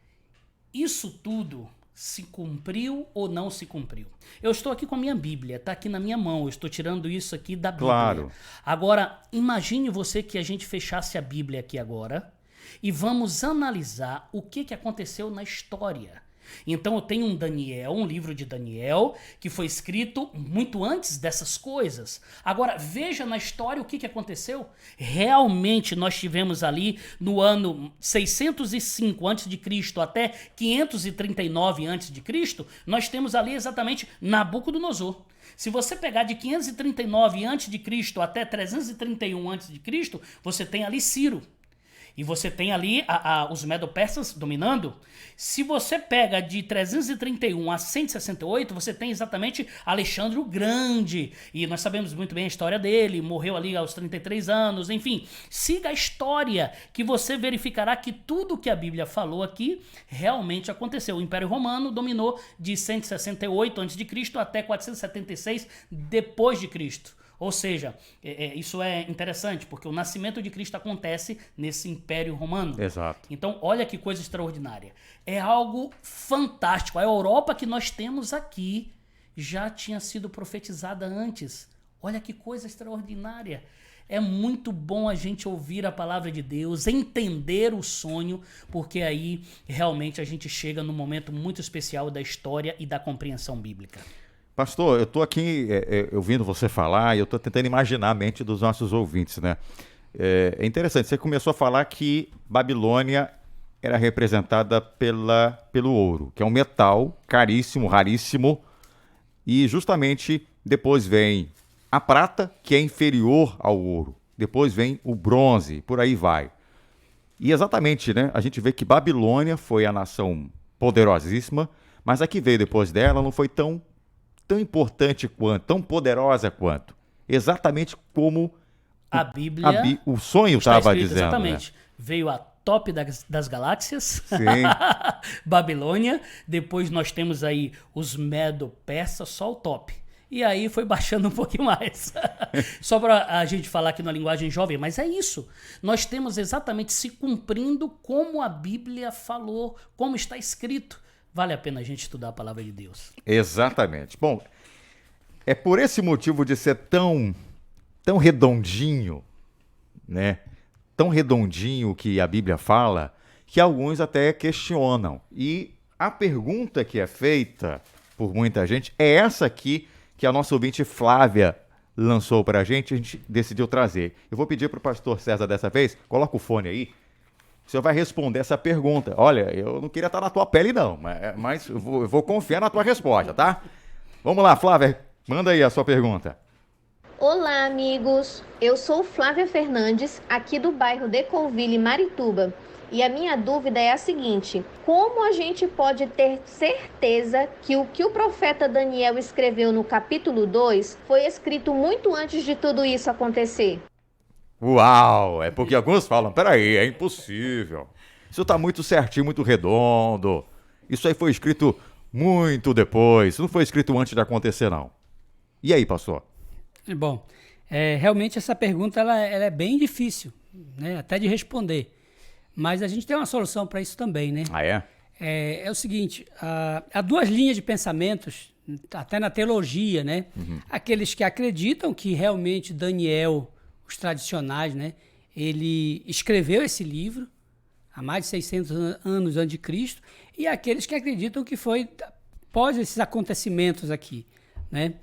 isso tudo se cumpriu ou não se cumpriu? Eu estou aqui com a minha Bíblia, está aqui na minha mão, eu estou tirando isso aqui da Bíblia. Claro. Agora, imagine você que a gente fechasse a Bíblia aqui agora e vamos analisar o que aconteceu na história. Então eu tenho um livro de Daniel, que foi escrito muito antes dessas coisas. Agora, veja na história o que aconteceu. Realmente nós tivemos ali no ano 605 a.C. até 539 a.C., nós temos ali exatamente Nabucodonosor. Se você pegar de 539 a.C. até 331 a.C., você tem ali Ciro. E você tem ali os Medo-Persas dominando. Se você pega de 331 a 168, você tem exatamente Alexandre o Grande. E nós sabemos muito bem a história dele, morreu ali aos 33 anos, enfim. Siga a história que você verificará que tudo que a Bíblia falou aqui realmente aconteceu. O Império Romano dominou de 168 a.C. até 476 depois de Cristo. Ou seja, isso é interessante, porque o nascimento de Cristo acontece nesse Império Romano. Exato. Então, olha que coisa extraordinária. É algo fantástico. A Europa que nós temos aqui já tinha sido profetizada antes. Olha que coisa extraordinária. É muito bom a gente ouvir a palavra de Deus, entender o sonho, porque aí realmente a gente chega num momento muito especial da história e da compreensão bíblica. Pastor, eu estou aqui ouvindo você falar e eu estou tentando imaginar a mente dos nossos ouvintes, né? É interessante, você começou a falar que Babilônia era representada pelo ouro, que é um metal caríssimo, raríssimo, e justamente depois vem a prata, que é inferior ao ouro, depois vem o bronze, por aí vai. E exatamente, né? A gente vê que Babilônia foi a nação poderosíssima, mas a que veio depois dela não foi tão importante quanto, tão poderosa quanto. Exatamente como a Bíblia, o sonho estava dizendo. Exatamente. Né? Veio a top das galáxias, Babilônia. Depois nós temos aí os Medo-Persas, só o top. E aí foi baixando um pouquinho mais. Só para a gente falar aqui na linguagem jovem, mas é isso. Nós temos exatamente se cumprindo como a Bíblia falou, como está escrito. Vale a pena a gente estudar a palavra de Deus. Exatamente. Bom, é por esse motivo de ser tão redondinho, né? Tão redondinho que a Bíblia fala, que alguns até questionam. E a pergunta que é feita por muita gente é essa aqui que a nossa ouvinte Flávia lançou para a gente decidiu trazer. Eu vou pedir para o pastor César dessa vez, coloca o fone aí. O senhor vai responder essa pergunta. Olha, eu não queria estar na tua pele, não, mas eu vou confiar na tua resposta, tá? Vamos lá, Flávia, manda aí a sua pergunta. Olá, amigos. Eu sou Flávia Fernandes, aqui do bairro Deconville, Marituba. E a minha dúvida é a seguinte: como a gente pode ter certeza que o profeta Daniel escreveu no capítulo 2 foi escrito muito antes de tudo isso acontecer? Uau, é porque alguns falam, peraí, é impossível. Isso tá muito certinho, muito redondo. Isso aí foi escrito muito depois, isso não foi escrito antes de acontecer, não. E aí, pastor? Bom, realmente essa pergunta ela é bem difícil, né, até de responder. Mas a gente tem uma solução para isso também, né? Ah, é? É o seguinte, há duas linhas de pensamentos, até na teologia, né? Uhum. Aqueles que acreditam que realmente Daniel, os tradicionais, né? Ele escreveu esse livro há mais de 600 anos antes de Cristo, e aqueles que acreditam que foi após esses acontecimentos aqui, né?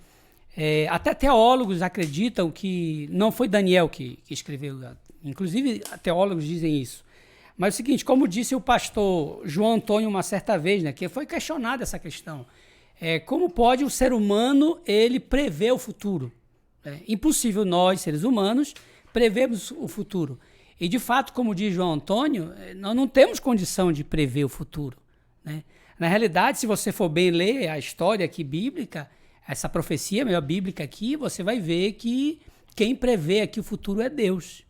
Até teólogos acreditam que não foi Daniel que escreveu, inclusive teólogos dizem isso. Mas é o seguinte, como disse o pastor João Antônio uma certa vez, né, que foi questionada essa questão, como pode o ser humano ele prever o futuro? É impossível nós, seres humanos, prevermos o futuro. E, de fato, como diz João Antônio, nós não temos condição de prever o futuro, né? Na realidade, se você for bem ler a história aqui bíblica, essa profecia meio bíblica aqui, você vai ver que quem prevê aqui o futuro é Deus,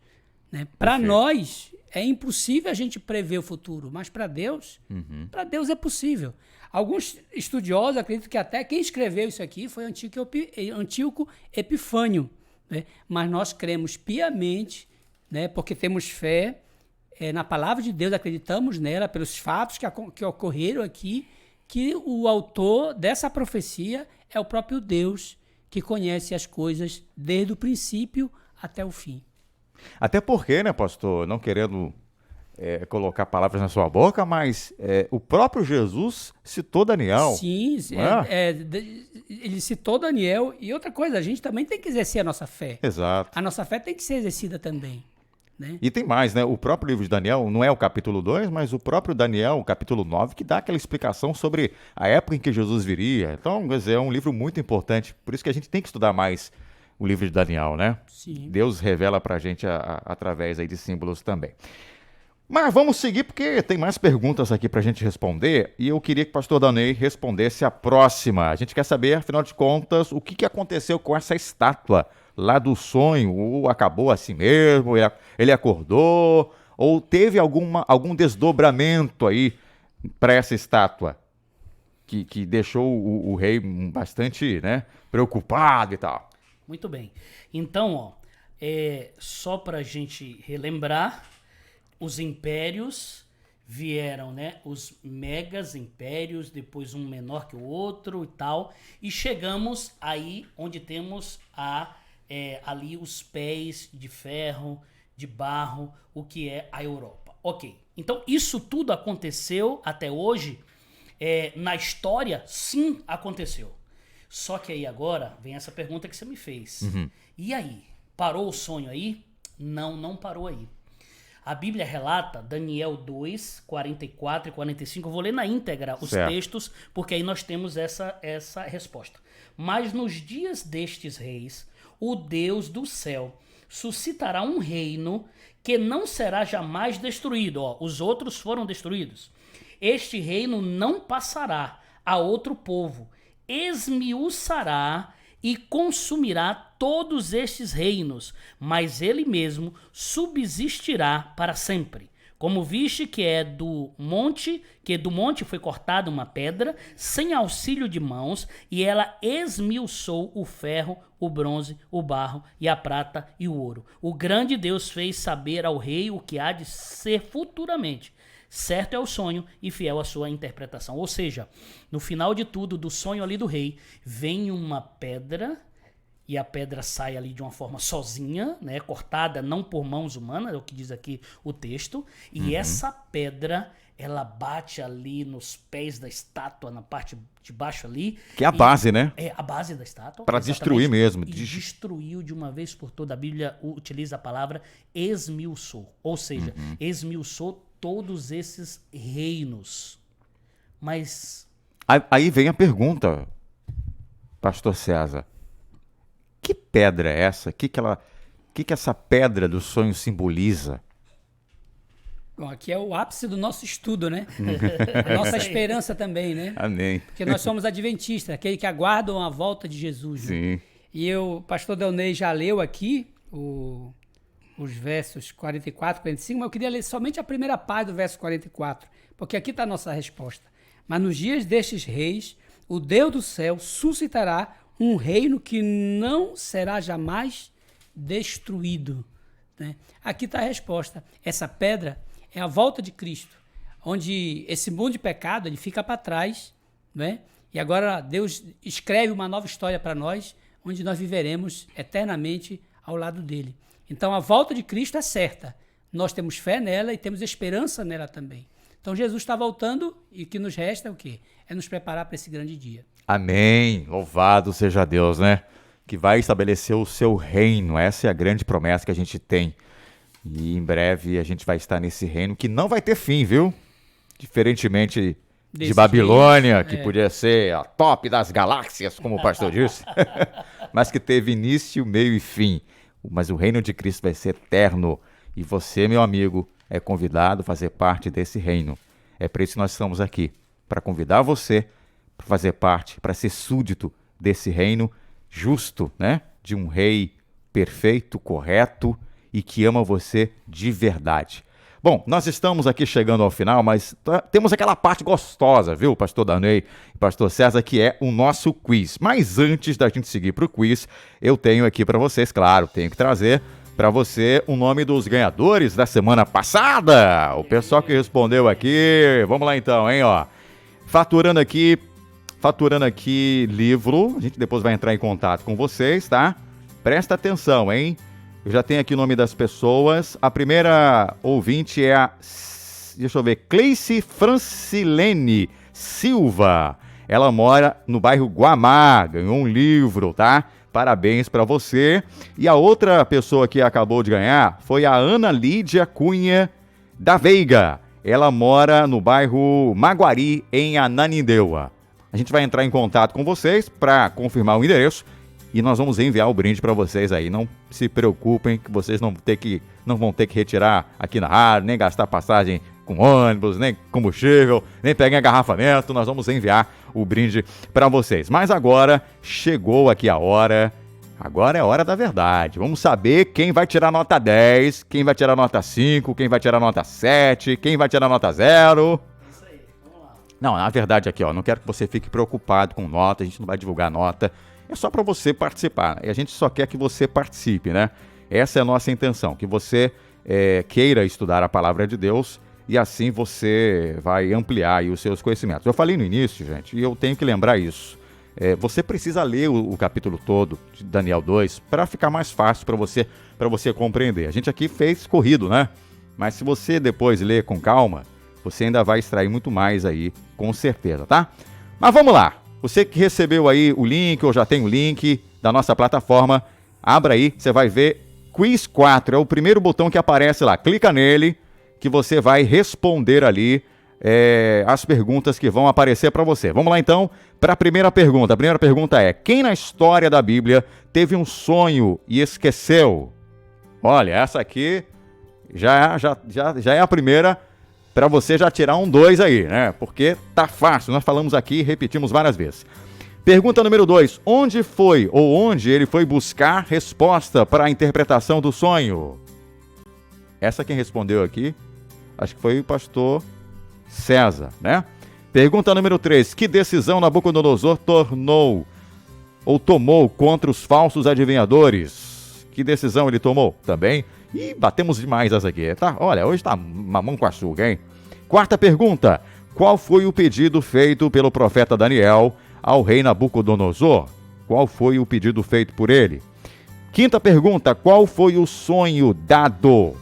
né? Para nós, é impossível a gente prever o futuro, mas para Deus é possível. Alguns estudiosos acreditam que até quem escreveu isso aqui foi Antíoco Epifânio, né? Mas nós cremos piamente, né? Porque temos fé na palavra de Deus, acreditamos nela pelos fatos que ocorreram aqui, que o autor dessa profecia é o próprio Deus que conhece as coisas desde o princípio até o fim. Até porque, né, pastor, não querendo colocar palavras na sua boca, mas o próprio Jesus citou Daniel. Sim, ele citou Daniel. E outra coisa, a gente também tem que exercer a nossa fé. Exato. A nossa fé tem que ser exercida também. Né? E tem mais, né? O próprio livro de Daniel, não é o capítulo 2, mas o próprio Daniel, o capítulo 9, que dá aquela explicação sobre a época em que Jesus viria. Então, quer dizer, é um livro muito importante. Por isso que a gente tem que estudar mais o livro de Daniel, né? Sim. Deus revela pra gente através aí de símbolos também. Mas vamos seguir, porque tem mais perguntas aqui pra gente responder. E eu queria que o pastor Danei respondesse a próxima. A gente quer saber, afinal de contas, o que aconteceu com essa estátua lá do sonho, ou acabou assim mesmo, ele acordou, ou teve algum desdobramento aí para essa estátua que deixou o rei bastante, né, preocupado e tal. Muito bem. Então, só para a gente relembrar, os impérios vieram, né, os megas impérios, depois um menor que o outro e tal, e chegamos aí onde temos ali os pés de ferro, de barro, o que é a Europa. Ok, então isso tudo aconteceu até hoje, na história, sim, aconteceu. Só que aí agora vem essa pergunta que você me fez. Uhum. E aí? Parou o sonho aí? Não parou aí. A Bíblia relata, Daniel 2, 44 e 45, eu vou ler na íntegra os textos, porque aí nós temos essa resposta. Mas nos dias destes reis, o Deus do céu suscitará um reino que não será jamais destruído. Os outros foram destruídos. Este reino não passará a outro povo, esmiuçará e consumirá todos estes reinos, mas ele mesmo subsistirá para sempre. Como viste que do monte foi cortada uma pedra, sem auxílio de mãos, e ela esmiuçou o ferro, o bronze, o barro e a prata e o ouro. O grande Deus fez saber ao rei o que há de ser futuramente. Certo é o sonho e fiel a sua interpretação. Ou seja, no final de tudo, do sonho ali do rei, vem uma pedra, e a pedra sai ali de uma forma sozinha, né, cortada não por mãos humanas, é o que diz aqui o texto, e essa pedra, ela bate ali nos pés da estátua, na parte de baixo ali. Que é a base, né? É a base da estátua. Para destruir mesmo. E destruiu de uma vez por toda. A Bíblia utiliza a palavra esmiuçou, ou seja, esmiuçou todos esses reinos. Mas... Aí vem a pergunta, pastor César. Que pedra é essa? O que essa pedra do sonho simboliza? Bom, aqui é o ápice do nosso estudo, né? A nossa esperança também, né? Amém. Porque nós somos adventistas, aqueles que aguardam a volta de Jesus. Sim. Né? E o pastor Delnei já leu aqui os versos 44 e 45, mas eu queria ler somente a primeira parte do verso 44, porque aqui está a nossa resposta. Mas nos dias destes reis, o Deus do céu suscitará um reino que não será jamais destruído. Né? Aqui está a resposta. Essa pedra é a volta de Cristo, onde esse mundo de pecado ele fica para trás, né? E agora Deus escreve uma nova história para nós, onde nós viveremos eternamente ao lado dele. Então a volta de Cristo é certa. Nós temos fé nela e temos esperança nela também. Então Jesus está voltando e o que nos resta é o quê? É nos preparar para esse grande dia. Amém. Louvado seja Deus, né? Que vai estabelecer o seu reino. Essa é a grande promessa que a gente tem. E em breve a gente vai estar nesse reino que não vai ter fim, viu? Diferentemente de Babilônia, que podia ser a top das galáxias, como o pastor disse, mas que teve início, meio e fim. Mas o reino de Cristo vai ser eterno. E você, meu amigo, é convidado a fazer parte desse reino. É por isso que nós estamos aqui, para convidar você para fazer parte, para ser súdito desse reino justo, né? De um rei perfeito, correto e que ama você de verdade. Bom, nós estamos aqui chegando ao final, mas temos aquela parte gostosa, viu, pastor Danei e pastor César, que é o nosso quiz. Mas antes da gente seguir para o quiz, eu tenho aqui para vocês, claro, tenho que trazer para você o nome dos ganhadores da semana passada. O pessoal que respondeu aqui, vamos lá então, hein, ó. Faturando aqui livro, a gente depois vai entrar em contato com vocês, tá? Presta atenção, hein? Eu já tenho aqui o nome das pessoas. A primeira ouvinte é a, deixa eu ver, Cleice Francilene Silva. Ela mora no bairro Guamá, ganhou um livro, tá? Parabéns para você. E a outra pessoa que acabou de ganhar foi a Ana Lídia Cunha da Veiga. Ela mora no bairro Maguari, em Ananindeua. A gente vai entrar em contato com vocês para confirmar o endereço e nós vamos enviar o brinde para vocês aí. Não se preocupem que vocês não vão ter que retirar aqui na rádio, nem gastar passagem com ônibus, nem combustível, nem pegar engarrafamento. Nós vamos enviar o brinde para vocês. Mas agora chegou aqui a hora. Agora é a hora da verdade. Vamos saber quem vai tirar nota 10, quem vai tirar nota 5, quem vai tirar nota 7, quem vai tirar nota 0. Isso aí, vamos lá. Não, na verdade aqui, ó, não quero que você fique preocupado com nota, a gente não vai divulgar nota. É só para você participar. E a gente só quer que você participe, né? Essa é a nossa intenção, que você queira estudar a palavra de Deus e assim você vai ampliar aí os seus conhecimentos. Eu falei no início, gente, e eu tenho que lembrar isso. Você precisa ler o capítulo todo de Daniel 2 para ficar mais fácil para você compreender. A gente aqui fez corrido, né? Mas se você depois ler com calma, você ainda vai extrair muito mais aí, com certeza, tá? Mas vamos lá. Você que recebeu aí o link, ou já tem o link da nossa plataforma, abra aí, você vai ver Quiz 4, é o primeiro botão que aparece lá. Clica nele, que você vai responder ali as perguntas que vão aparecer para você. Vamos lá então para a primeira pergunta. A primeira pergunta é: quem na história da Bíblia teve um sonho e esqueceu? Olha, essa aqui já é a primeira para você já tirar um 2 aí, né? Porque tá fácil, nós falamos aqui e repetimos várias vezes. Pergunta número 2: onde ele foi buscar resposta para a interpretação do sonho? Essa quem respondeu aqui, acho que foi o pastor César, né? Pergunta número 3: que decisão Nabucodonosor tomou contra os falsos adivinhadores? Que decisão ele tomou também? E batemos demais essa aqui, tá? Olha, hoje tá mamão com açúcar, hein? Quarta pergunta: qual foi o pedido feito pelo profeta Daniel ao rei Nabucodonosor? Qual foi o pedido feito por ele? Quinta pergunta: qual foi o sonho dado?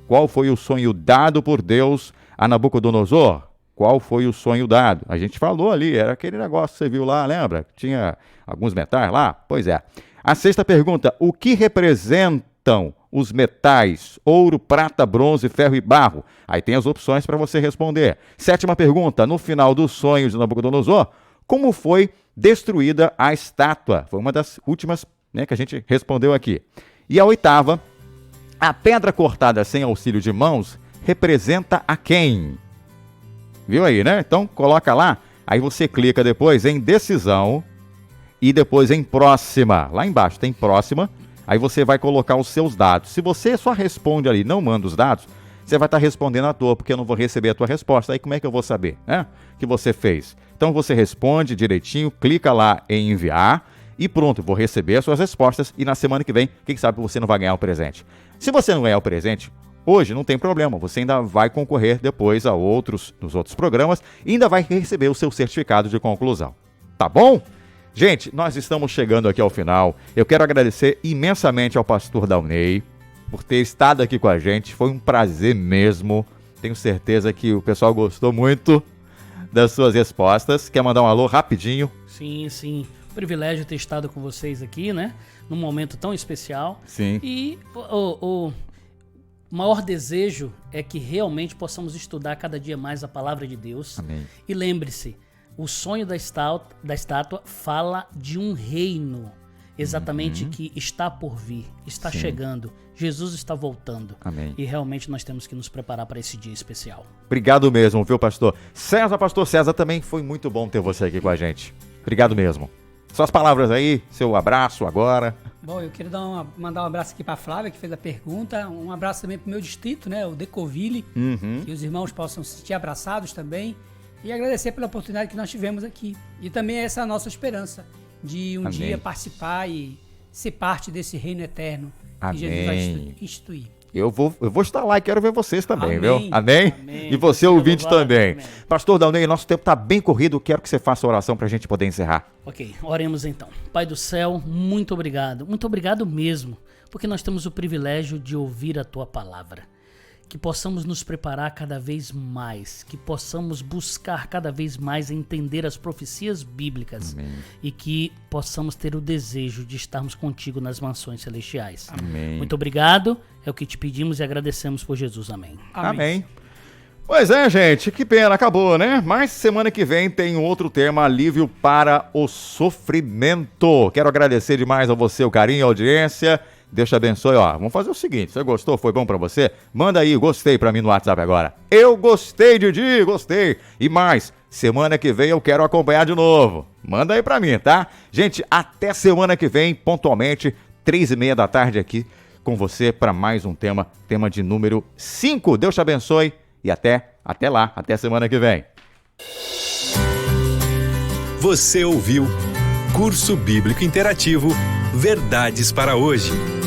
Qual foi o sonho dado por Deus a Nabucodonosor? Qual foi o sonho dado? A gente falou ali, era aquele negócio que você viu lá, lembra? Tinha alguns metais lá? Pois é. A sexta pergunta: o que representam os metais ouro, prata, bronze, ferro e barro? Aí tem as opções para você responder. Sétima pergunta: no final do sonho de Nabucodonosor, como foi destruída a estátua? Foi uma das últimas, né, que a gente respondeu aqui. E a oitava: a pedra cortada sem auxílio de mãos representa a quem? Viu aí, né? Então coloca lá, aí você clica depois em decisão e depois em próxima. Lá embaixo tem próxima, aí você vai colocar os seus dados. Se você só responde ali, não manda os dados, você vai estar respondendo à toa, porque eu não vou receber a tua resposta. Aí como é que eu vou saber, né, que você fez? Então você responde direitinho, clica lá em enviar e pronto, vou receber as suas respostas e na semana que vem, quem sabe você não vai ganhar o presente. Se você não ganhar o presente hoje, não tem problema, você ainda vai concorrer depois nos outros programas e ainda vai receber o seu certificado de conclusão. Tá bom? Gente, nós estamos chegando aqui ao final. Eu quero agradecer imensamente ao pastor Dalney por ter estado aqui com a gente. Foi um prazer mesmo. Tenho certeza que o pessoal gostou muito das suas respostas. Quer mandar um alô rapidinho? Sim, sim. Privilégio ter estado com vocês aqui, né? Num momento tão especial. Sim. E o maior desejo é que realmente possamos estudar cada dia mais a palavra de Deus. Amém. E lembre-se, o sonho da estátua fala de um reino, exatamente, que está por vir, está chegando. Jesus está voltando. Amém. E realmente nós temos que nos preparar para esse dia especial. Obrigado mesmo, viu, pastor? Pastor César, também foi muito bom ter você aqui com a gente. Obrigado mesmo. Suas palavras aí, seu abraço agora. Bom, eu queria mandar um abraço aqui para a Flávia, que fez a pergunta. Um abraço também para o meu distrito, né, o Decoville. Que os irmãos possam se sentir abraçados também. E agradecer pela oportunidade que nós tivemos aqui. E também essa é a nossa esperança de um dia participar e ser parte desse reino eterno que Jesus vai instituir. Eu vou estar lá e quero ver vocês também, Amém. viu? Amém? E você, ouvinte, também. Amém. Pastor Dalney, nosso tempo está bem corrido. Quero que você faça a oração para a gente poder encerrar. Ok, oremos então. Pai do céu, muito obrigado. Muito obrigado mesmo porque nós temos o privilégio de ouvir a Tua palavra. Que possamos nos preparar cada vez mais, que possamos buscar cada vez mais entender as profecias bíblicas. Amém. E que possamos ter o desejo de estarmos contigo nas mansões celestiais. Amém. Muito obrigado, é o que te pedimos e agradecemos por Jesus. Amém. Amém. Pois é, gente, que pena, acabou, né? Mas semana que vem tem outro tema, alívio para o sofrimento. Quero agradecer demais a você o carinho e a audiência. Deus te abençoe, ó. Vamos fazer o seguinte, você gostou? Foi bom pra você? Manda aí, gostei pra mim no WhatsApp agora. Eu gostei, Didi, gostei. E mais, semana que vem eu quero acompanhar de novo. Manda aí pra mim, tá? Gente, até semana que vem, pontualmente, 3h30 da tarde aqui com você para mais um tema de número 5. Deus te abençoe e até lá, até semana que vem. Você ouviu Curso Bíblico Interativo Verdades para Hoje.